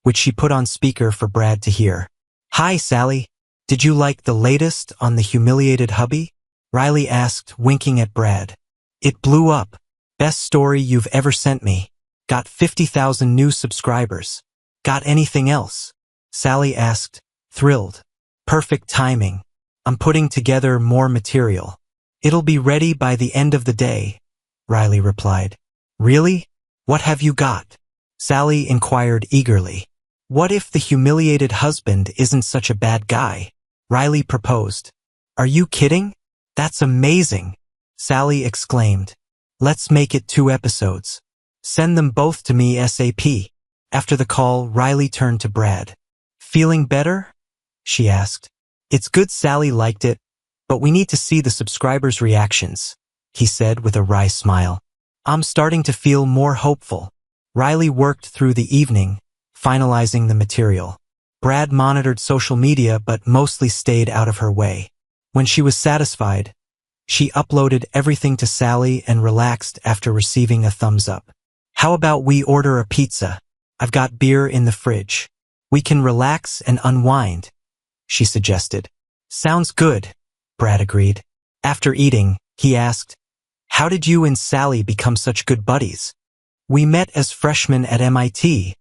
which she put on speaker for Brad to hear. Hi, Sally. Did you like the latest on the humiliated hubby? Riley asked, winking at Brad. It blew up. Best story you've ever sent me. Got 50,000 new subscribers. Got anything else? Sally asked, thrilled. Perfect timing. I'm putting together more material. It'll be ready by the end of the day, Riley replied. Really? What have you got? Sally inquired eagerly. What if the humiliated husband isn't such a bad guy? Riley proposed. Are you kidding? That's amazing, Sally exclaimed. Let's make it 2 episodes. Send them both to me ASAP. After the call, Riley turned to Brad. Feeling better? She asked. It's good Sally liked it, but we need to see the subscribers' reactions, he said with a wry smile. I'm starting to feel more hopeful. Riley worked through the evening, finalizing the material. Brad monitored social media but mostly stayed out of her way. When she was satisfied, she uploaded everything to Sally and relaxed after receiving a thumbs up. How about we order a pizza? I've got beer in the fridge. We can relax and unwind, she suggested. Sounds good, Brad agreed. After eating, he asked, how did you and Sally become such good buddies? We met as freshmen at MIT,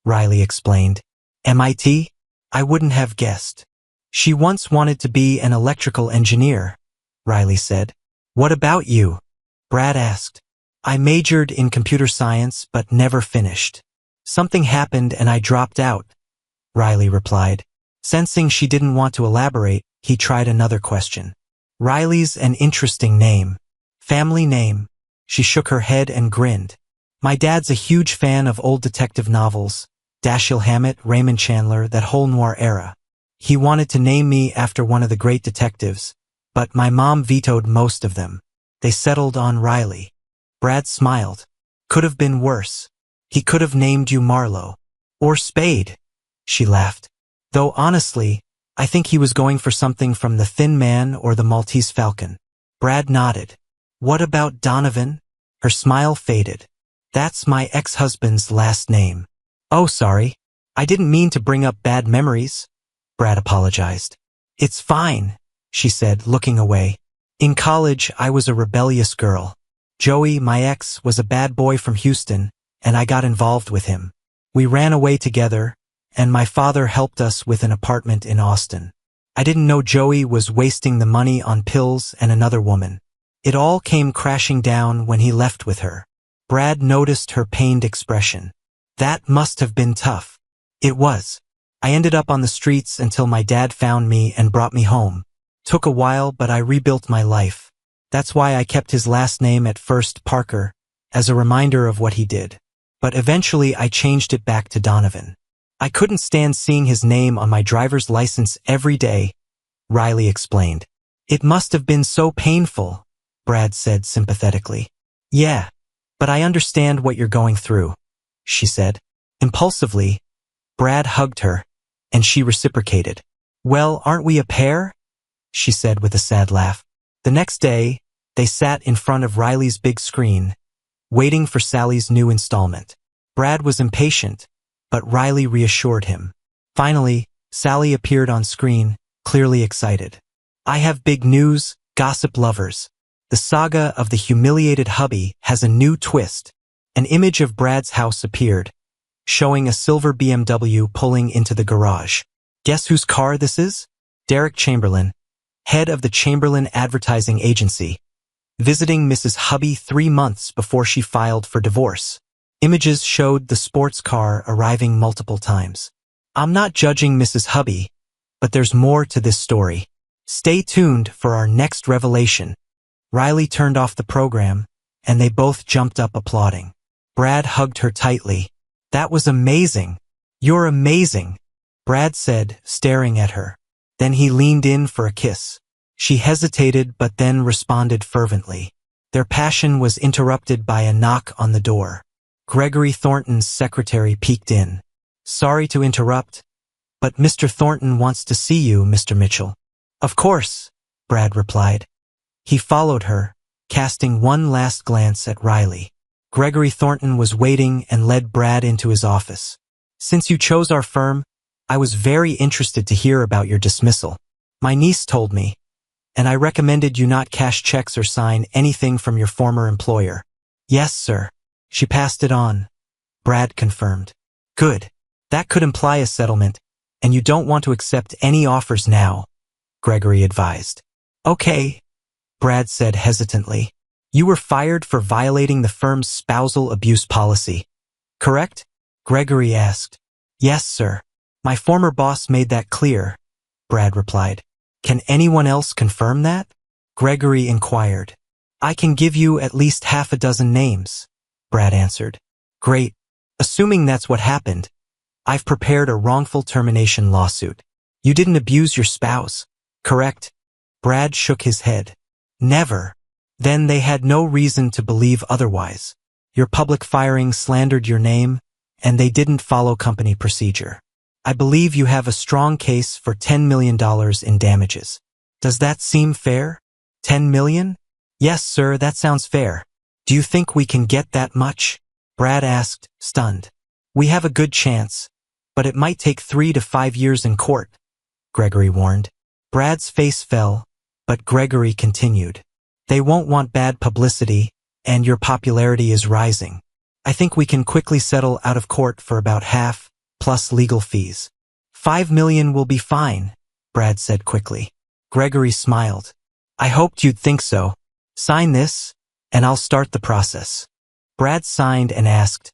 Riley explained. MIT? I wouldn't have guessed. She once wanted to be an electrical engineer, Riley said. What about you? Brad asked. I majored in computer science but never finished. Something happened and I dropped out, Riley replied. Sensing she didn't want to elaborate, he tried another question. Riley's an interesting name. Family name. She shook her head and grinned. My dad's a huge fan of old detective novels, Dashiell Hammett, Raymond Chandler, that whole noir era. He wanted to name me after one of the great detectives, but my mom vetoed most of them. They settled on Riley. Brad smiled. Could have been worse. He could have named you Marlowe. Or Spade. She laughed. Though honestly, I think he was going for something from The Thin Man or The Maltese Falcon. Brad nodded. What about Donovan? Her smile faded. That's my ex-husband's last name. Oh, sorry. I didn't mean to bring up bad memories, Brad apologized. It's fine, she said, looking away. In college, I was a rebellious girl. Joey, my ex, was a bad boy from Houston, and I got involved with him. We ran away together, and my father helped us with an apartment in Austin. I didn't know Joey was wasting the money on pills and another woman. It all came crashing down when he left with her. Brad noticed her pained expression. That must have been tough. It was. I ended up on the streets until my dad found me and brought me home. Took a while, but I rebuilt my life. That's why I kept his last name at first Parker, as a reminder of what he did. But eventually I changed it back to Donovan. I couldn't stand seeing his name on my driver's license every day, Riley explained. It must have been so painful, Brad said sympathetically. Yeah, but I understand what you're going through, she said. Impulsively, Brad hugged her, and she reciprocated. Well, aren't we a pair? She said with a sad laugh. The next day, they sat in front of Riley's big screen, waiting for Sally's new installment. Brad was impatient, but Riley reassured him. Finally, Sally appeared on screen, clearly excited. I have big news, gossip lovers. The saga of the humiliated hubby has a new twist. An image of Brad's house appeared, showing a silver BMW pulling into the garage. Guess whose car this is? Derek Chamberlain, head of the Chamberlain Advertising Agency, visiting Mrs. Hubby 3 months before she filed for divorce. Images showed the sports car arriving multiple times. I'm not judging Mrs. Hubby, but there's more to this story. Stay tuned for our next revelation. Riley turned off the program, and they both jumped up applauding. Brad hugged her tightly. That was amazing. You're amazing, Brad said, staring at her. Then he leaned in for a kiss. She hesitated but then responded fervently. Their passion was interrupted by a knock on the door. Gregory Thornton's secretary peeked in. "Sorry to interrupt, but Mr. Thornton wants to see you, Mr. Mitchell." "Of course," Brad replied. He followed her, casting one last glance at Riley. Gregory Thornton was waiting and led Brad into his office. "Since you chose our firm, I was very interested to hear about your dismissal. My niece told me, and I recommended you not cash checks or sign anything from your former employer." "Yes, sir." She passed it on. Brad confirmed. "Good. That could imply a settlement, and you don't want to accept any offers now," Gregory advised. "Okay," Brad said hesitantly. "You were fired for violating the firm's spousal abuse policy, correct?" Gregory asked. "Yes, sir. My former boss made that clear," Brad replied. "Can anyone else confirm that?" Gregory inquired. "I can give you at least half a dozen names," Brad answered. "Great. Assuming that's what happened, I've prepared a wrongful termination lawsuit. You didn't abuse your spouse, correct?" Brad shook his head. "Never." "Then they had no reason to believe otherwise. Your public firing slandered your name, and they didn't follow company procedure. I believe you have a strong case for $10 million in damages. Does that seem fair?" "10 million? Yes, sir, that sounds fair. Do you think we can get that much?" Brad asked, stunned. "We have a good chance, but it might take 3 to 5 years in court," Gregory warned. Brad's face fell, but Gregory continued. "They won't want bad publicity, and your popularity is rising. I think we can quickly settle out of court for about half, plus legal fees." $5 million will be fine," Brad said quickly. Gregory smiled. "I hoped you'd think so. Sign this, and I'll start the process." Brad signed and asked,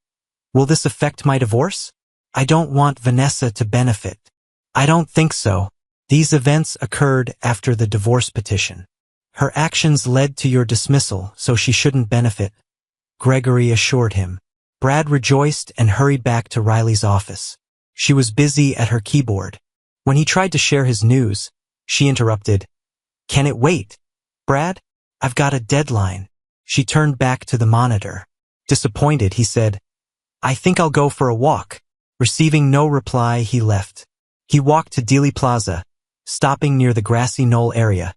"Will this affect my divorce?" "I don't want Vanessa to benefit." "I don't think so. These events occurred after the divorce petition. Her actions led to your dismissal, so she shouldn't benefit," Gregory assured him. Brad rejoiced and hurried back to Riley's office. She was busy at her keyboard. When he tried to share his news, she interrupted. "Can it wait, Brad? I've got a deadline." She turned back to the monitor. Disappointed, he said, "I think I'll go for a walk." Receiving no reply, he left. He walked to Dealey Plaza, stopping near the grassy knoll area,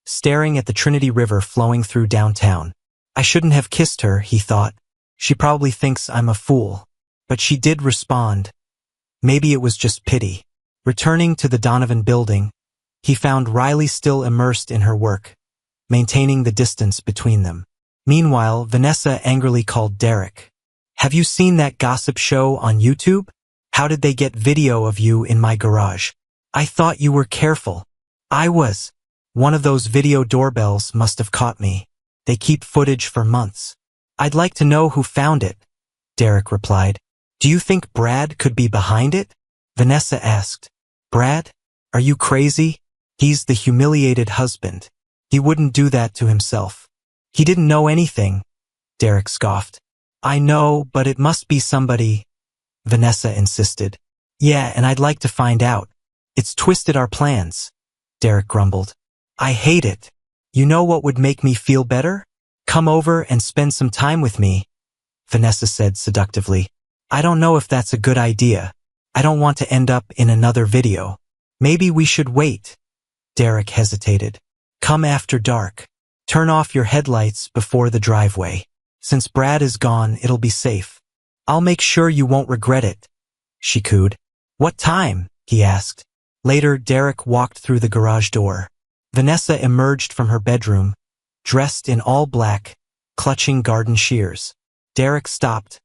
staring at the Trinity River flowing through downtown. "I shouldn't have kissed her," he thought. "She probably thinks I'm a fool." But she did respond. Maybe it was just pity. Returning to the Donovan building, he found Riley still immersed in her work, maintaining the distance between them. Meanwhile, Vanessa angrily called Derek. "Have you seen that gossip show on YouTube? How did they get video of you in my garage? I thought you were careful." "I was. One of those video doorbells must have caught me. They keep footage for months." "I'd like to know who found it," Derek replied. "Do you think Brad could be behind it?" Vanessa asked. "Brad? Are you crazy? He's the humiliated husband. He wouldn't do that to himself." "He didn't know anything," Derek scoffed. "I know, but it must be somebody," Vanessa insisted. "Yeah, and I'd like to find out. It's twisted our plans," Derek grumbled. "I hate it. You know what would make me feel better? Come over and spend some time with me," Vanessa said seductively. "I don't know if that's a good idea. I don't want to end up in another video." "Maybe we should wait," Derek hesitated. "Come after dark. Turn off your headlights before the driveway. Since Brad is gone, it'll be safe." "I'll make sure you won't regret it," she cooed. "What time?" he asked. Later, Derek walked through the garage door. Vanessa emerged from her bedroom, dressed in all black, clutching garden shears. Derek stopped,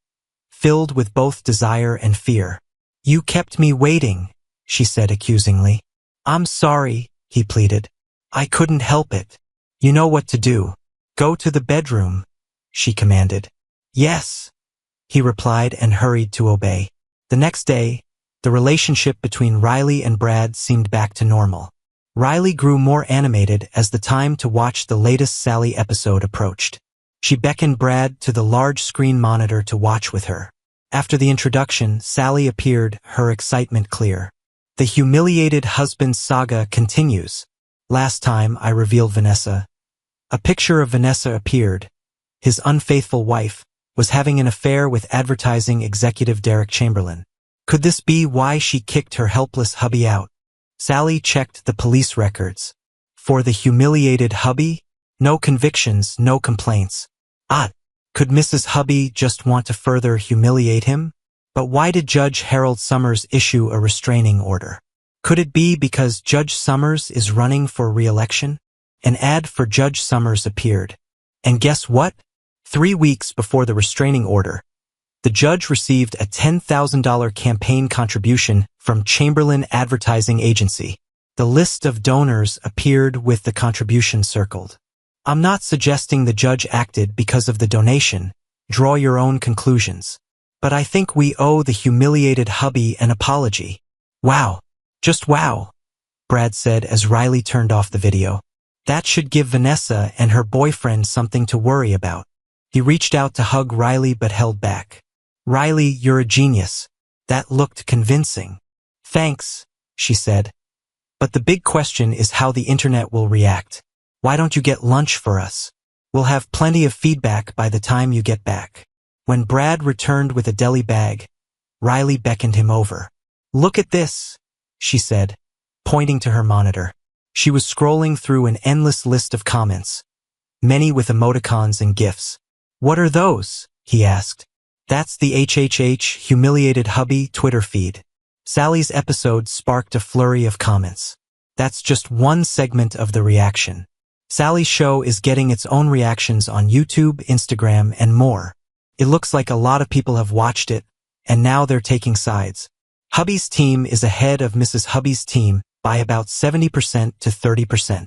filled with both desire and fear. "You kept me waiting," she said accusingly. "I'm sorry," he pleaded. "I couldn't help it. You know what to do. Go to the bedroom," she commanded. "Yes," he replied and hurried to obey. The next day, the relationship between Riley and Brad seemed back to normal. Riley grew more animated as the time to watch the latest Sally episode approached. She beckoned Brad to the large screen monitor to watch with her. After the introduction, Sally appeared, her excitement clear. The humiliated husband saga continues. Last time I revealed Vanessa. A picture of Vanessa appeared. His unfaithful wife was having an affair with advertising executive Derek Chamberlain. Could this be why she kicked her helpless hubby out? Sally checked the police records. For the humiliated hubby? No convictions, no complaints. Could Mrs. Hubby just want to further humiliate him? But why did Judge Harold Summers issue a restraining order? Could it be because Judge Summers is running for re-election? An ad for Judge Summers appeared. And guess what? 3 weeks before the restraining order, the judge received a $10,000 campaign contribution from Chamberlain Advertising Agency. The list of donors appeared with the contribution circled. I'm not suggesting the judge acted because of the donation. Draw your own conclusions. But I think we owe the humiliated hubby an apology. Wow. Just wow, Brad said as Riley turned off the video. That should give Vanessa and her boyfriend something to worry about. He reached out to hug Riley but held back. Riley, you're a genius. That looked convincing. Thanks, she said. But the big question is how the internet will react. Why don't you get lunch for us? We'll have plenty of feedback by the time you get back. When Brad returned with a deli bag, Riley beckoned him over. Look at this, she said, pointing to her monitor. She was scrolling through an endless list of comments, many with emoticons and GIFs. What are those? He asked. That's the HHH humiliated hubby Twitter feed. Sally's episode sparked a flurry of comments. That's just one segment of the reaction. Sally's show is getting its own reactions on YouTube, Instagram, and more. It looks like a lot of people have watched it, and now they're taking sides. Hubby's team is ahead of Mrs. Hubby's team by about 70% to 30%.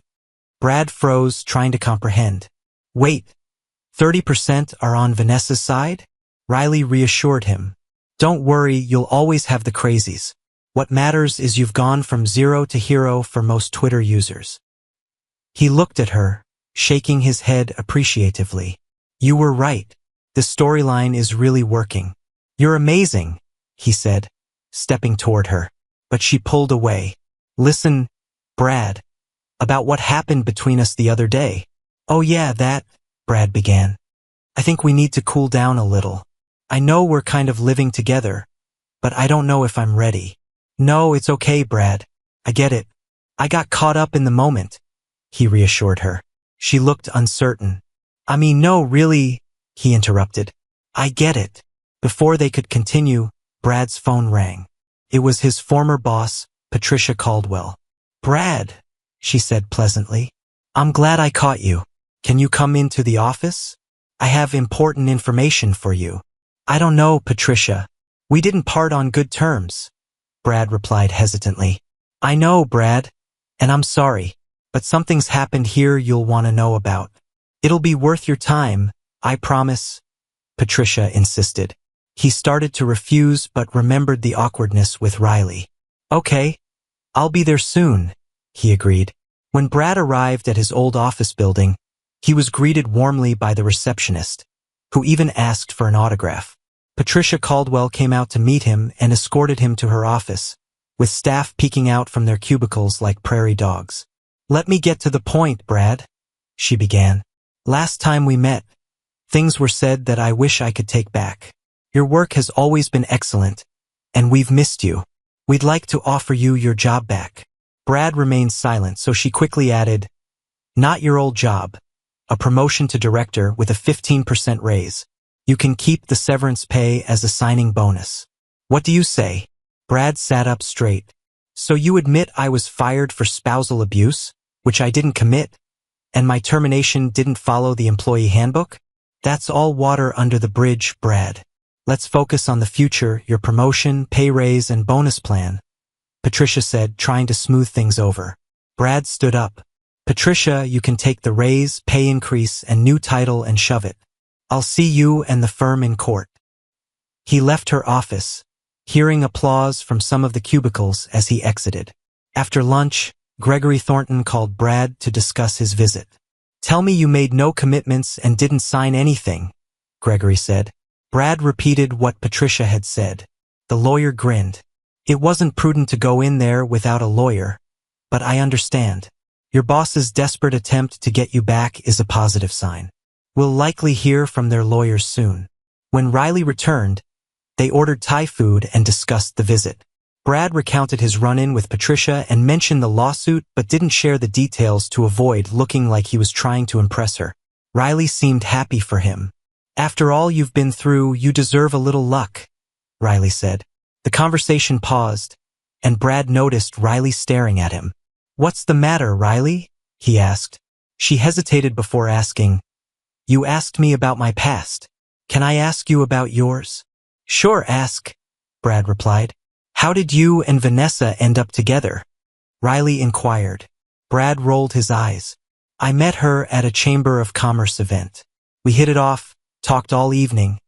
Brad froze, trying to comprehend. Wait, 30% are on Vanessa's side? Riley reassured him. Don't worry, you'll always have the crazies. What matters is you've gone from zero to hero for most Twitter users. He looked at her, shaking his head appreciatively. You were right. The storyline is really working. You're amazing, he said, stepping toward her. But she pulled away. Listen, Brad, about what happened between us the other day. Oh yeah, that, Brad began. I think we need to cool down a little. I know we're kind of living together, but I don't know if I'm ready. No, it's okay, Brad. I get it. I got caught up in the moment, he reassured her. She looked uncertain. I mean, no, really, he interrupted. I get it. Before they could continue, Brad's phone rang. It was his former boss, Patricia Caldwell. Brad, she said pleasantly. I'm glad I caught you. Can you come into the office? I have important information for you. I don't know, Patricia. We didn't part on good terms, Brad replied hesitantly. I know, Brad, and I'm sorry, but something's happened here you'll want to know about. It'll be worth your time, I promise, Patricia insisted. He started to refuse but remembered the awkwardness with Riley. Okay, I'll be there soon, he agreed. When Brad arrived at his old office building, he was greeted warmly by the receptionist, who even asked for an autograph. Patricia Caldwell came out to meet him and escorted him to her office, with staff peeking out from their cubicles like prairie dogs. Let me get to the point, Brad, she began. Last time we met, things were said that I wish I could take back. Your work has always been excellent, and we've missed you. We'd like to offer you your job back. Brad remained silent, so she quickly added, not your old job, a promotion to director with a 15% raise. You can keep the severance pay as a signing bonus. What do you say? Brad sat up straight. So you admit I was fired for spousal abuse, which I didn't commit, and my termination didn't follow the employee handbook? That's all water under the bridge, Brad. Let's focus on the future, your promotion, pay raise, and bonus plan, Patricia said, trying to smooth things over. Brad stood up. Patricia, you can take the raise, pay increase, and new title and shove it. I'll see you and the firm in court. He left her office, hearing applause from some of the cubicles as he exited. After lunch, Gregory Thornton called Brad to discuss his visit. Tell me you made no commitments and didn't sign anything, Gregory said. Brad repeated what Patricia had said. The lawyer grinned. It wasn't prudent to go in there without a lawyer, but I understand. Your boss's desperate attempt to get you back is a positive sign. We'll likely hear from their lawyers soon. When Riley returned, they ordered Thai food and discussed the visit. Brad recounted his run-in with Patricia and mentioned the lawsuit but didn't share the details to avoid looking like he was trying to impress her. Riley seemed happy for him. After all you've been through, you deserve a little luck, Riley said. The conversation paused, and Brad noticed Riley staring at him. What's the matter, Riley? He asked. She hesitated before asking, You asked me about my past. Can I ask you about yours? Sure, ask, Brad replied. How did you and Vanessa end up together? Riley inquired. Brad rolled his eyes. I met her at a Chamber of Commerce event. We hit it off, talked all evening,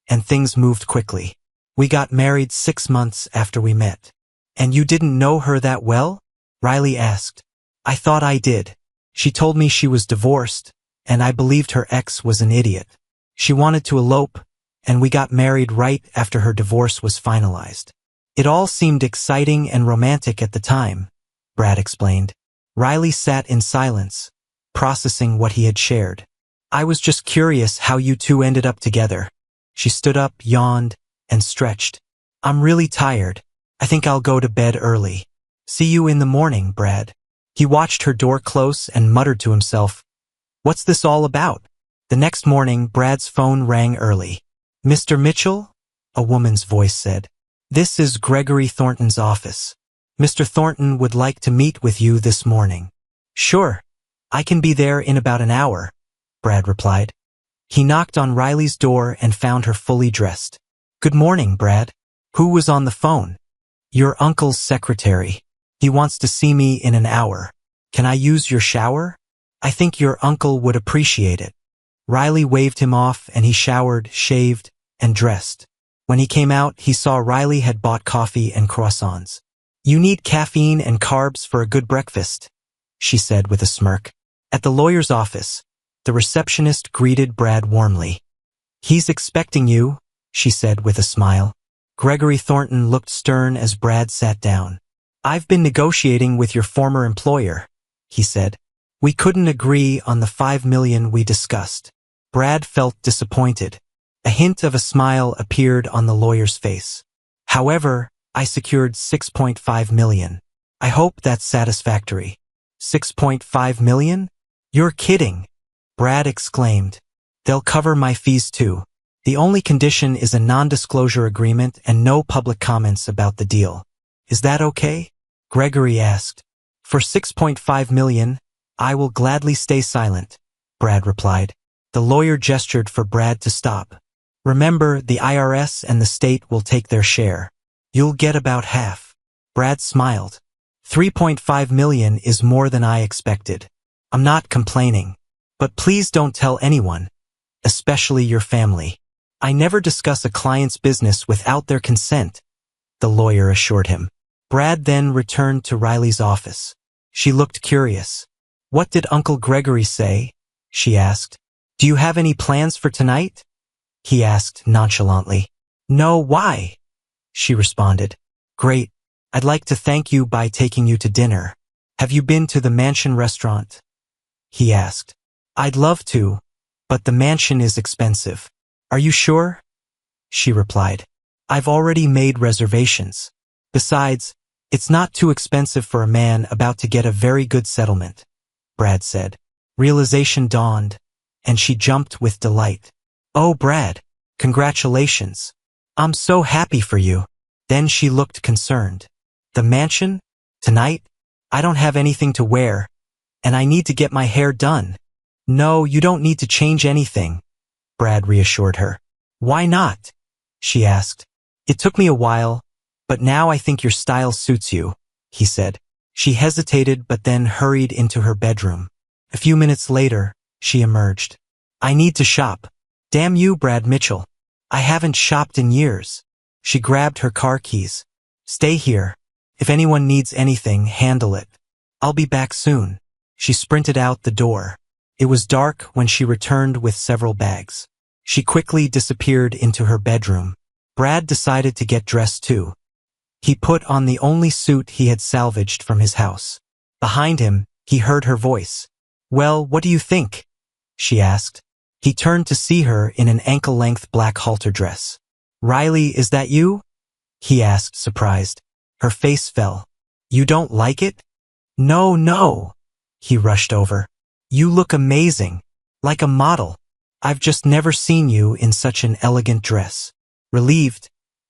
and things moved quickly. We got married 6 months after we met. And you didn't know her that well? Riley asked. I thought I did. She told me she was divorced, and I believed her ex was an idiot. She wanted to elope, and we got married right after her divorce was finalized. It all seemed exciting and romantic at the time, Brad explained. Riley sat in silence, processing what he had shared. I was just curious how you two ended up together. She stood up, yawned, and stretched. I'm really tired. I think I'll go to bed early. See you in the morning, Brad. He watched her door close and muttered to himself, What's this all about? The next morning, Brad's phone rang early. Mr. Mitchell? A woman's voice said. This is Gregory Thornton's office. Mr. Thornton would like to meet with you this morning. Sure. I can be there in about an hour, Brad replied. He knocked on Riley's door and found her fully dressed. Good morning, Brad. Who was on the phone? Your uncle's secretary. He wants to see me in an hour. Can I use your shower? I think your uncle would appreciate it. Riley waved him off and he showered, shaved, and dressed. When he came out, he saw Riley had bought coffee and croissants. You need caffeine and carbs for a good breakfast, she said with a smirk. At the lawyer's office, the receptionist greeted Brad warmly. He's expecting you, she said with a smile. Gregory Thornton looked stern as Brad sat down. I've been negotiating with your former employer, he said. We couldn't agree on the $5 million we discussed. Brad felt disappointed. A hint of a smile appeared on the lawyer's face. However, I secured $6.5 million. I hope that's satisfactory. $6.5 million? You're kidding, Brad exclaimed. They'll cover my fees too. The only condition is a non-disclosure agreement and no public comments about the deal. Is that okay? Gregory asked. For $6.5 million, I will gladly stay silent, Brad replied. The lawyer gestured for Brad to stop. Remember, the IRS and the state will take their share. You'll get about half. Brad smiled. $3.5 million is more than I expected. I'm not complaining. But please don't tell anyone, especially your family. I never discuss a client's business without their consent, the lawyer assured him. Brad then returned to Riley's office. She looked curious. What did Uncle Gregory say? She asked. Do you have any plans for tonight? He asked nonchalantly. No, why? She responded. Great. I'd like to thank you by taking you to dinner. Have you been to the Mansion restaurant? He asked. I'd love to, but the Mansion is expensive. Are you sure? She replied. I've already made reservations. Besides, it's not too expensive for a man about to get a very good settlement, Brad said. Realization dawned, and she jumped with delight. Oh, Brad, congratulations. I'm so happy for you. Then she looked concerned. The Mansion? Tonight? I don't have anything to wear, and I need to get my hair done. No, you don't need to change anything, Brad reassured her. Why not? She asked. It took me a while, but now I think your style suits you, he said. She hesitated but then hurried into her bedroom. A few minutes later, she emerged. I need to shop. Damn you, Brad Mitchell. I haven't shopped in years. She grabbed her car keys. Stay here. If anyone needs anything, handle it. I'll be back soon. She sprinted out the door. It was dark when she returned with several bags. She quickly disappeared into her bedroom. Brad decided to get dressed too. He put on the only suit he had salvaged from his house. Behind him, he heard her voice. "Well, what do you think?" she asked. He turned to see her in an ankle-length black halter dress. "Riley, is that you?" he asked, surprised. Her face fell. "You don't like it?" "No, no." He rushed over. "You look amazing. Like a model. I've just never seen you in such an elegant dress." Relieved,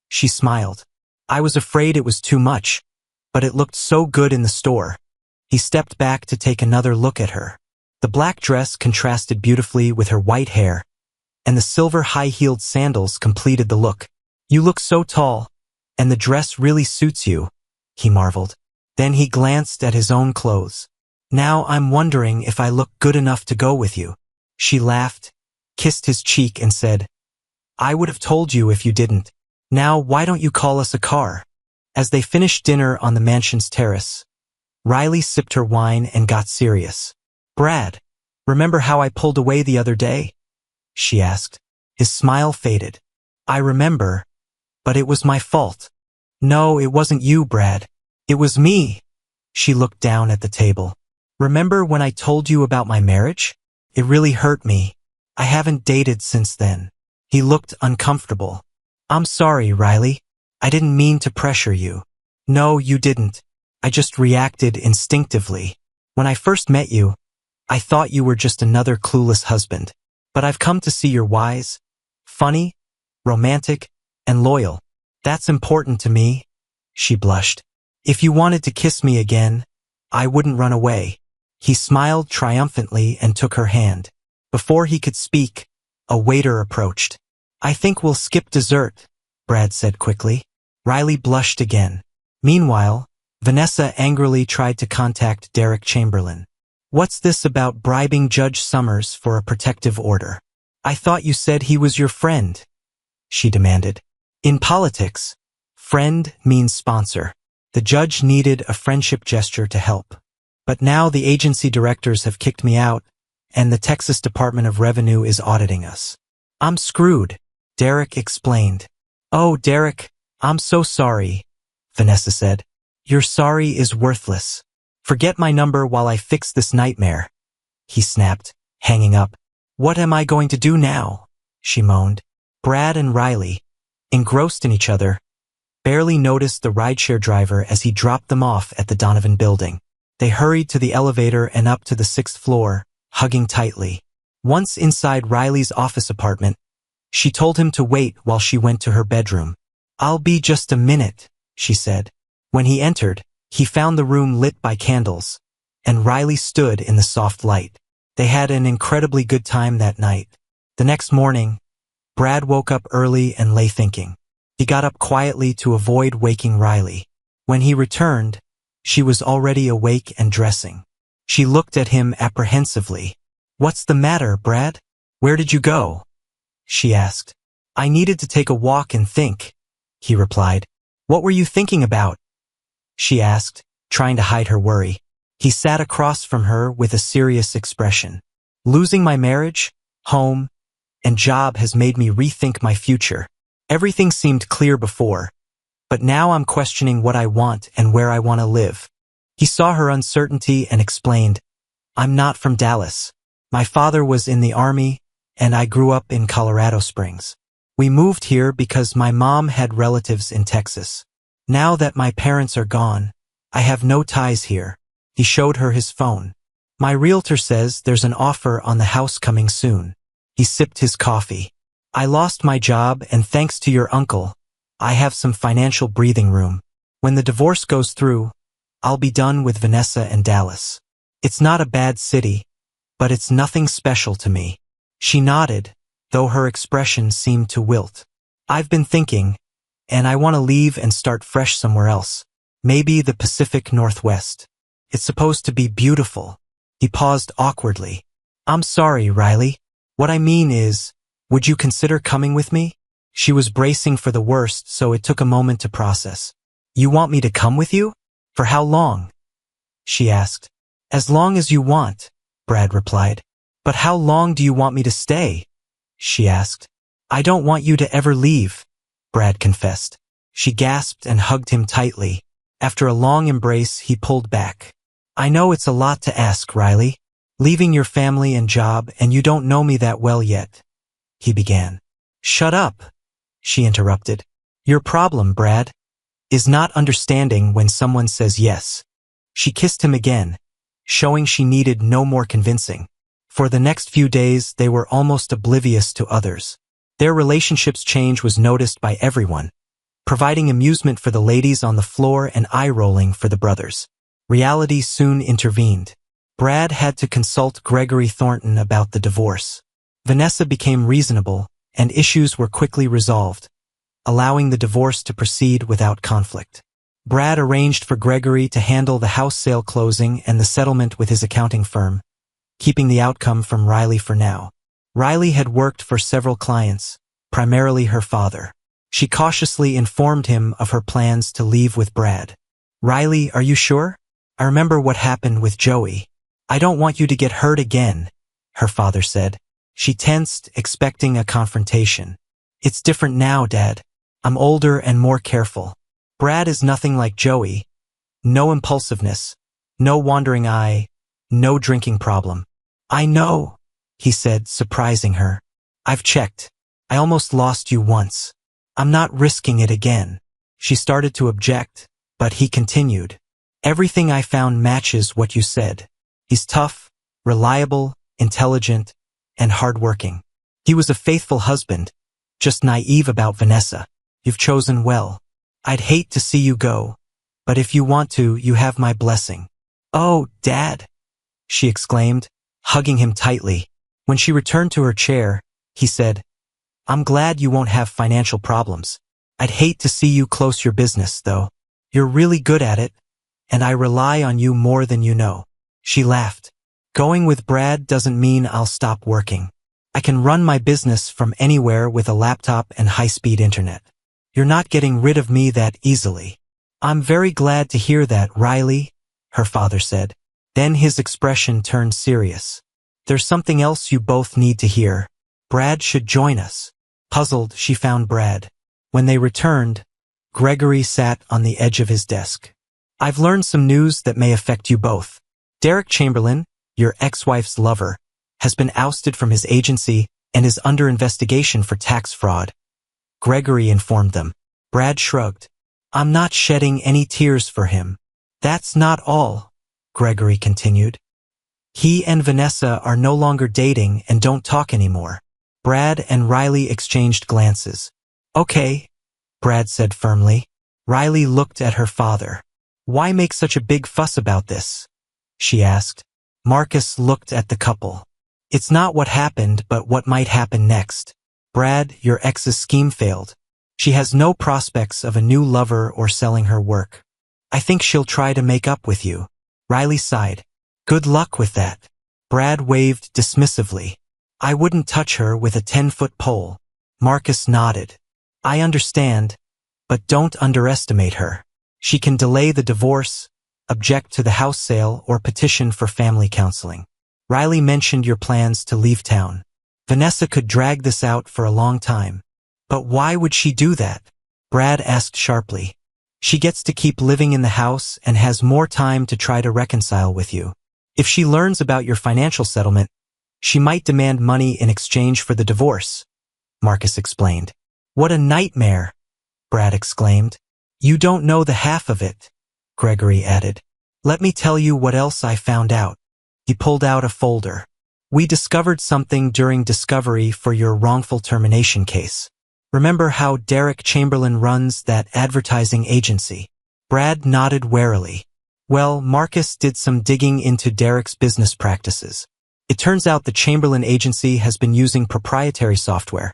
she smiled. "I was afraid it was too much, but it looked so good in the store." He stepped back to take another look at her. The black dress contrasted beautifully with her white hair, and the silver high-heeled sandals completed the look. "You look so tall, and the dress really suits you," he marveled. Then he glanced at his own clothes. "Now I'm wondering if I look good enough to go with you." She laughed, kissed his cheek, and said, "I would have told you if you didn't. Now why don't you call us a car?" As they finished dinner on the mansion's terrace, Riley sipped her wine and got serious. "Brad, remember how I pulled away the other day?" she asked. His smile faded. "I remember, but it was my fault." "No, it wasn't you, Brad. It was me." She looked down at the table. "Remember when I told you about my marriage? It really hurt me. I haven't dated since then." He looked uncomfortable. "I'm sorry, Riley. I didn't mean to pressure you." "No, you didn't. I just reacted instinctively. When I first met you, I thought you were just another clueless husband. But I've come to see you're wise, funny, romantic, and loyal. That's important to me." She blushed. "If you wanted to kiss me again, I wouldn't run away." He smiled triumphantly and took her hand. Before he could speak, a waiter approached. "I think we'll skip dessert," Brad said quickly. Riley blushed again. Meanwhile, Vanessa angrily tried to contact Derek Chamberlain. "What's this about bribing Judge Summers for a protective order? I thought you said he was your friend," she demanded. "In politics, friend means sponsor. The judge needed a friendship gesture to help. But now the agency directors have kicked me out, and the Texas Department of Revenue is auditing us. I'm screwed," Derek explained. "Oh, Derek, I'm so sorry," Vanessa said. "Your sorry is worthless. Forget my number while I fix this nightmare," he snapped, hanging up. "What am I going to do now?" she moaned. Brad and Riley, engrossed in each other, barely noticed the rideshare driver as he dropped them off at the Donovan building. They hurried to the elevator and up to the 6th floor, hugging tightly. Once inside Riley's office apartment, she told him to wait while she went to her bedroom. "I'll be just a minute," she said. When he entered, he found the room lit by candles, and Riley stood in the soft light. They had an incredibly good time that night. The next morning, Brad woke up early and lay thinking. He got up quietly to avoid waking Riley. When he returned, she was already awake and dressing. She looked at him apprehensively. "What's the matter, Brad? Where did you go?" she asked. "I needed to take a walk and think," he replied. "What were you thinking about?" she asked, trying to hide her worry. He sat across from her with a serious expression. "Losing my marriage, home, and job has made me rethink my future. Everything seemed clear before, but now I'm questioning what I want and where I want to live." He saw her uncertainty and explained, "I'm not from Dallas. My father was in the Army, and I grew up in Colorado Springs. We moved here because my mom had relatives in Texas. Now that my parents are gone, I have no ties here." He showed her his phone. "My realtor says there's an offer on the house coming soon." He sipped his coffee. "I lost my job, and thanks to your uncle, I have some financial breathing room. When the divorce goes through, I'll be done with Vanessa and Dallas. It's not a bad city, but it's nothing special to me." She nodded, though her expression seemed to wilt. "I've been thinking, and I want to leave and start fresh somewhere else. Maybe the Pacific Northwest. It's supposed to be beautiful." He paused awkwardly. "I'm sorry, Riley. What I mean is, would you consider coming with me?" She was bracing for the worst, so it took a moment to process. "You want me to come with you? For how long?" she asked. "As long as you want," Brad replied. "But how long do you want me to stay?" she asked. "I don't want you to ever leave," Brad confessed. She gasped and hugged him tightly. After a long embrace, he pulled back. I know it's a lot to ask, Riley. Leaving your family and job, and you don't know me that well yet, he began. Shut up, she interrupted. Your problem, Brad, is not understanding when someone says yes. She kissed him again, showing she needed no more convincing. For the next few days, they were almost oblivious to others. Their relationship's change was noticed by everyone, providing amusement for the ladies on the floor and eye-rolling for the brothers. Reality soon intervened. Brad had to consult Gregory Thornton about the divorce. Vanessa became reasonable, and issues were quickly resolved, allowing the divorce to proceed without conflict. Brad arranged for Gregory to handle the house sale closing and the settlement with his accounting firm, keeping the outcome from Riley for now. Riley had worked for several clients, primarily her father. She cautiously informed him of her plans to leave with Brad. Riley, are you sure? I remember what happened with Joey. I don't want you to get hurt again, her father said. She tensed, expecting a confrontation. It's different now, Dad. I'm older and more careful. Brad is nothing like Joey. No impulsiveness, no wandering eye, no drinking problem. I know, he said, surprising her. I've checked. I almost lost you once. I'm not risking it again. She started to object, but he continued. Everything I found matches what you said. He's tough, reliable, intelligent, and hardworking. He was a faithful husband, just naive about Vanessa. You've chosen well. I'd hate to see you go, but if you want to, you have my blessing. Oh, Dad, she exclaimed, hugging him tightly. When she returned to her chair, he said, I'm glad you won't have financial problems. I'd hate to see you close your business, though. You're really good at it, and I rely on you more than you know. She laughed. Going with Brad doesn't mean I'll stop working. I can run my business from anywhere with a laptop and high-speed internet. You're not getting rid of me that easily. I'm very glad to hear that, Riley, her father said. Then his expression turned serious. There's something else you both need to hear. Brad should join us. Puzzled, she found Brad. When they returned, Gregory sat on the edge of his desk. I've learned some news that may affect you both. Derek Chamberlain, your ex-wife's lover, has been ousted from his agency and is under investigation for tax fraud. Gregory informed them. Brad shrugged. I'm not shedding any tears for him. That's not all, Gregory continued. He and Vanessa are no longer dating and don't talk anymore. Brad and Riley exchanged glances. Okay, Brad said firmly. Riley looked at her father. Why make such a big fuss about this? She asked. Marcus looked at the couple. It's not what happened, but what might happen next. Brad, your ex's scheme failed. She has no prospects of a new lover or selling her work. I think she'll try to make up with you. Riley sighed. Good luck with that. Brad waved dismissively. I wouldn't touch her with a 10-foot pole. Marcus nodded. I understand, but don't underestimate her. She can delay the divorce, object to the house sale, or petition for family counseling. Riley mentioned your plans to leave town. Vanessa could drag this out for a long time. But why would she do that? Brad asked sharply. She gets to keep living in the house and has more time to try to reconcile with you. If she learns about your financial settlement, she might demand money in exchange for the divorce, Marcus explained. What a nightmare, Brad exclaimed. You don't know the half of it, Gregory added. Let me tell you what else I found out. He pulled out a folder. We discovered something during discovery for your wrongful termination case. Remember how Derek Chamberlain runs that advertising agency? Brad nodded warily. Well, Marcus did some digging into Derek's business practices. It turns out the Chamberlain agency has been using proprietary software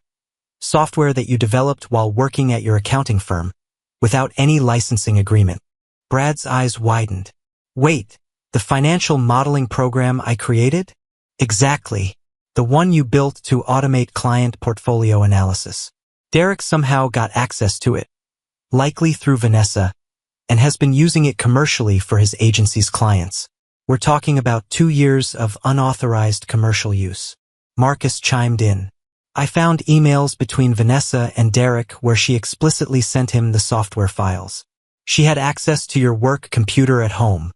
that you developed while working at your accounting firm, without any licensing agreement. Brad's eyes widened. Wait, the financial modeling program I created? Exactly. The one you built to automate client portfolio analysis. Derek somehow got access to it, likely through Vanessa, and has been using it commercially for his agency's clients. We're talking about 2 years of unauthorized commercial use. Marcus chimed in. I found emails between Vanessa and Derek where she explicitly sent him the software files. She had access to your work computer at home.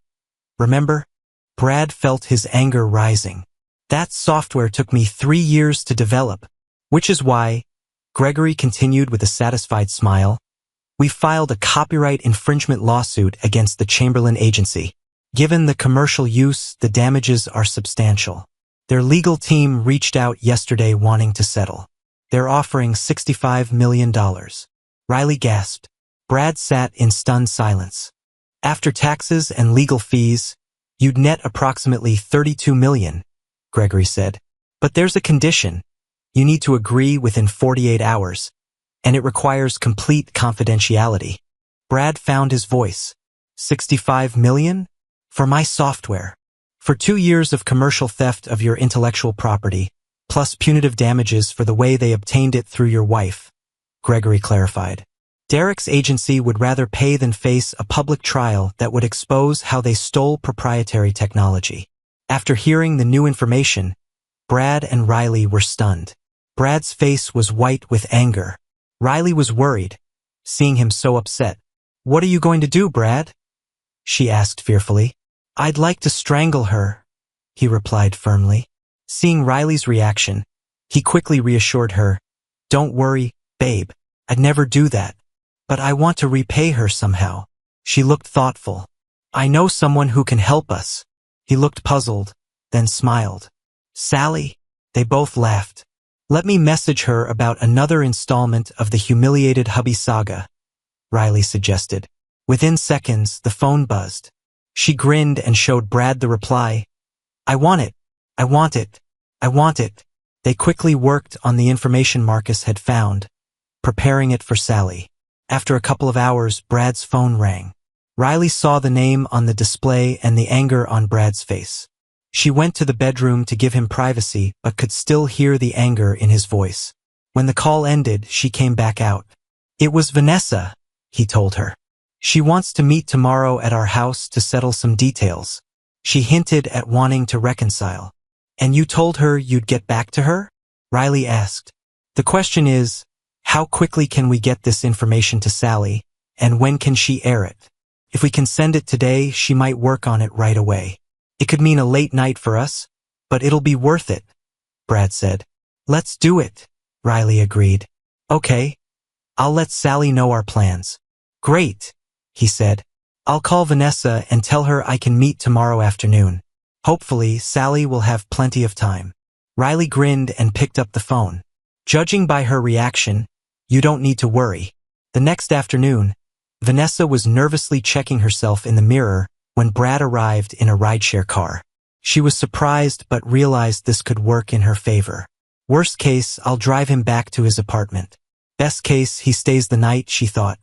Remember? Brad felt his anger rising. That software took me 3 years to develop, which is why, Gregory continued with a satisfied smile, we filed a copyright infringement lawsuit against the Chamberlain Agency. Given the commercial use, the damages are substantial. Their legal team reached out yesterday wanting to settle. They're offering $65 million. Riley gasped. Brad sat in stunned silence. After taxes and legal fees, you'd net approximately $32 million, Gregory said. But there's a condition. You need to agree within 48 hours, and it requires complete confidentiality. Brad found his voice. $65 million? For my software. For 2 years of commercial theft of your intellectual property, plus punitive damages for the way they obtained it through your wife, Gregory clarified. Derek's agency would rather pay than face a public trial that would expose how they stole proprietary technology. After hearing the new information, Brad and Riley were stunned. Brad's face was white with anger. Riley was worried, seeing him so upset. What are you going to do, Brad? She asked fearfully. I'd like to strangle her, he replied firmly. Seeing Riley's reaction, he quickly reassured her. Don't worry, babe. I'd never do that. But I want to repay her somehow. She looked thoughtful. I know someone who can help us. He looked puzzled, then smiled. Sally? They both laughed. Let me message her about another installment of the humiliated hubby saga, Riley suggested. Within seconds, the phone buzzed. She grinned and showed Brad the reply. I want it. I want it. I want it. They quickly worked on the information Marcus had found, preparing it for Sally. After a couple of hours, Brad's phone rang. Riley saw the name on the display and the anger on Brad's face. She went to the bedroom to give him privacy, but could still hear the anger in his voice. When the call ended, she came back out. It was Vanessa, he told her. She wants to meet tomorrow at our house to settle some details. She hinted at wanting to reconcile. And you told her you'd get back to her? Riley asked. The question is, how quickly can we get this information to Sally, and when can she air it? If we can send it today, she might work on it right away. It could mean a late night for us, but it'll be worth it, Brad said. Let's do it, Riley agreed. Okay. I'll let Sally know our plans. Great, he said. I'll call Vanessa and tell her I can meet tomorrow afternoon. Hopefully, Sally will have plenty of time. Riley grinned and picked up the phone. Judging by her reaction, you don't need to worry. The next afternoon, Vanessa was nervously checking herself in the mirror when Brad arrived in a rideshare car. She was surprised but realized this could work in her favor. Worst case, I'll drive him back to his apartment. Best case, he stays the night, she thought.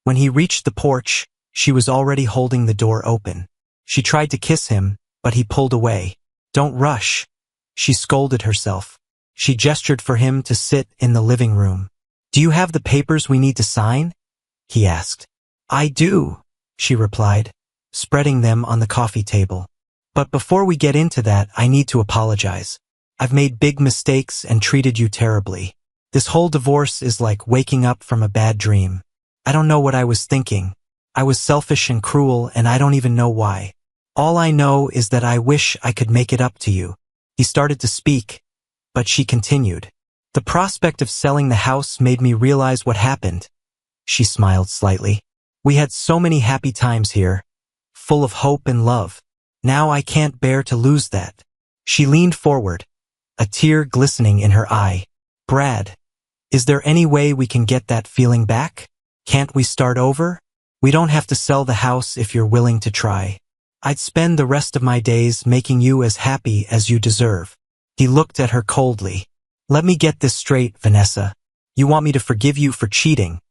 When he reached the porch, she was already holding the door open. She tried to kiss him, but he pulled away. Don't rush, she scolded herself. She gestured for him to sit in the living room. Do you have the papers we need to sign? He asked. I do, she replied, spreading them on the coffee table. But before we get into that, I need to apologize. I've made big mistakes and treated you terribly. This whole divorce is like waking up from a bad dream. I don't know what I was thinking. I was selfish and cruel, and I don't even know why. All I know is that I wish I could make it up to you. He started to speak, but she continued. The prospect of selling the house made me realize what happened. She smiled slightly. We had so many happy times here, full of hope and love. Now I can't bear to lose that. She leaned forward, a tear glistening in her eye. Brad, is there any way we can get that feeling back? Can't we start over? We don't have to sell the house if you're willing to try. I'd spend the rest of my days making you as happy as you deserve. He looked at her coldly. Let me get this straight, Vanessa. You want me to forgive you for cheating,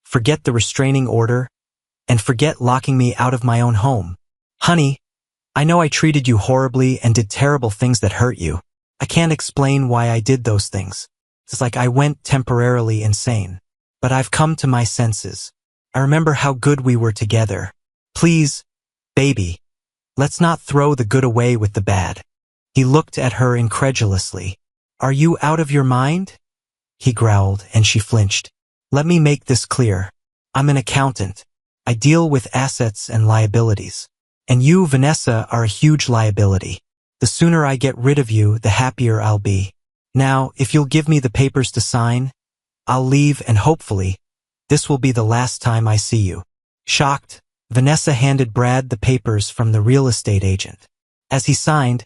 forget the restraining order, and forget locking me out of my own home? Honey, I know I treated you horribly and did terrible things that hurt you. I can't explain why I did those things. It's like I went temporarily insane. But I've come to my senses. I remember how good we were together. Please, baby, let's not throw the good away with the bad. He looked at her incredulously. Are you out of your mind? he growled, and she flinched. Let me make this clear. I'm an accountant. I deal with assets and liabilities. And you, Vanessa, are a huge liability. The sooner I get rid of you, the happier I'll be. Now, if you'll give me the papers to sign, I'll leave, and hopefully, this will be the last time I see you. Shocked, Vanessa handed Brad the papers from the real estate agent. As he signed,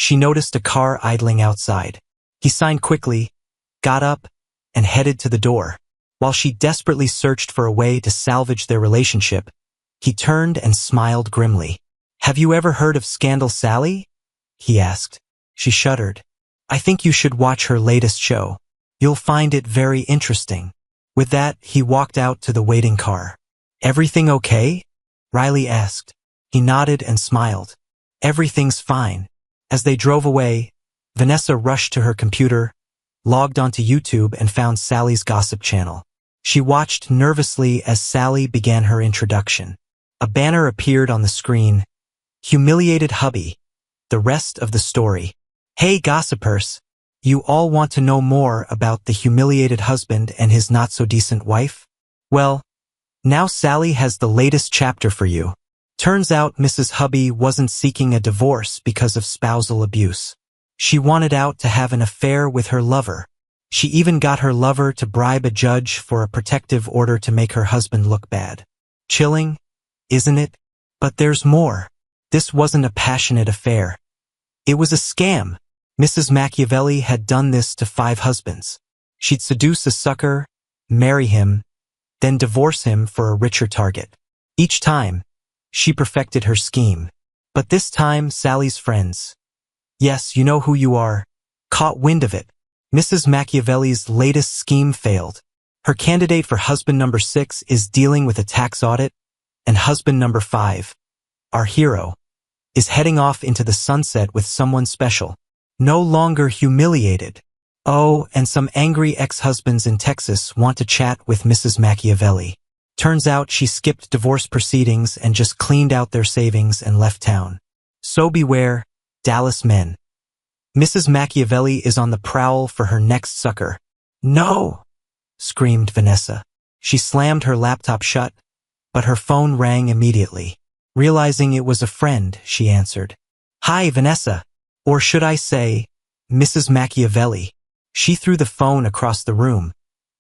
she noticed a car idling outside. He signed quickly, got up, and headed to the door. While she desperately searched for a way to salvage their relationship, he turned and smiled grimly. Have you ever heard of Scandal Sally? He asked. She shuddered. I think you should watch her latest show. You'll find it very interesting. With that, he walked out to the waiting car. Everything okay? Riley asked. He nodded and smiled. Everything's fine. As they drove away, Vanessa rushed to her computer, logged onto YouTube, and found Sally's gossip channel. She watched nervously as Sally began her introduction. A banner appeared on the screen. Humiliated hubby. The rest of the story. Hey gossipers! You all want to know more about the humiliated husband and his not-so-decent wife? Well, now Sally has the latest chapter for you. Turns out Mrs. Hubby wasn't seeking a divorce because of spousal abuse. She wanted out to have an affair with her lover. She even got her lover to bribe a judge for a protective order to make her husband look bad. Chilling, isn't it? But there's more. This wasn't a passionate affair. It was a scam. Mrs. Machiavelli had done this to 5 husbands. She'd seduce a sucker, marry him, then divorce him for a richer target. Each time, she perfected her scheme. But this time, Sally's friends, yes, you know who you are, caught wind of it. Mrs. Machiavelli's latest scheme failed. Her candidate for husband number 6 is dealing with a tax audit, and husband number 5, our hero, is heading off into the sunset with someone special. No longer humiliated. Oh, and some angry ex-husbands in Texas want to chat with Mrs. Machiavelli. Turns out she skipped divorce proceedings and just cleaned out their savings and left town. So beware, Dallas men. Mrs. Machiavelli is on the prowl for her next sucker. No! Screamed Vanessa. She slammed her laptop shut, but her phone rang immediately. Realizing it was a friend, she answered. Hi, Vanessa. Or should I say, Mrs. Machiavelli. She threw the phone across the room,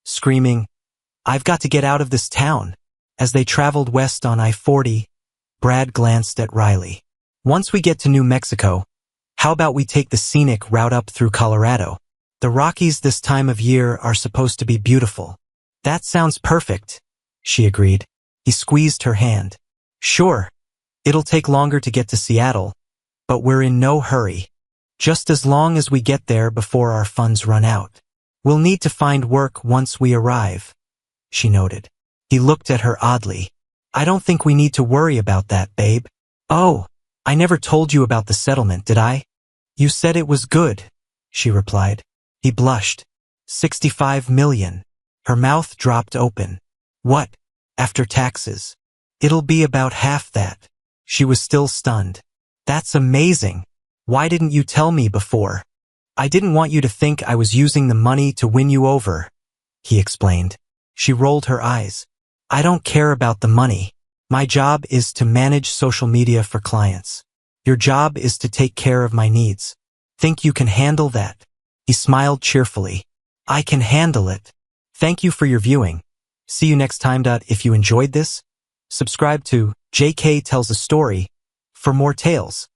screaming, I've got to get out of this town. As they traveled west on I-40, Brad glanced at Riley. Once we get to New Mexico, how about we take the scenic route up through Colorado? The Rockies this time of year are supposed to be beautiful. That sounds perfect, she agreed. He squeezed her hand. Sure, it'll take longer to get to Seattle, but we're in no hurry. Just as long as we get there before our funds run out. We'll need to find work once we arrive, she noted. He looked at her oddly. I don't think we need to worry about that, babe. Oh, I never told you about the settlement, did I? You said it was good, she replied. He blushed. 65 million. Her mouth dropped open. What? After taxes? It'll be about half that. She was still stunned. That's amazing. Why didn't you tell me before? I didn't want you to think I was using the money to win you over, he explained. She rolled her eyes. I don't care about the money. My job is to manage social media for clients. Your job is to take care of my needs. Think you can handle that? He smiled cheerfully. I can handle it. Thank you for your viewing. See you next time. If you enjoyed this, subscribe to JK Tells a Story for more tales.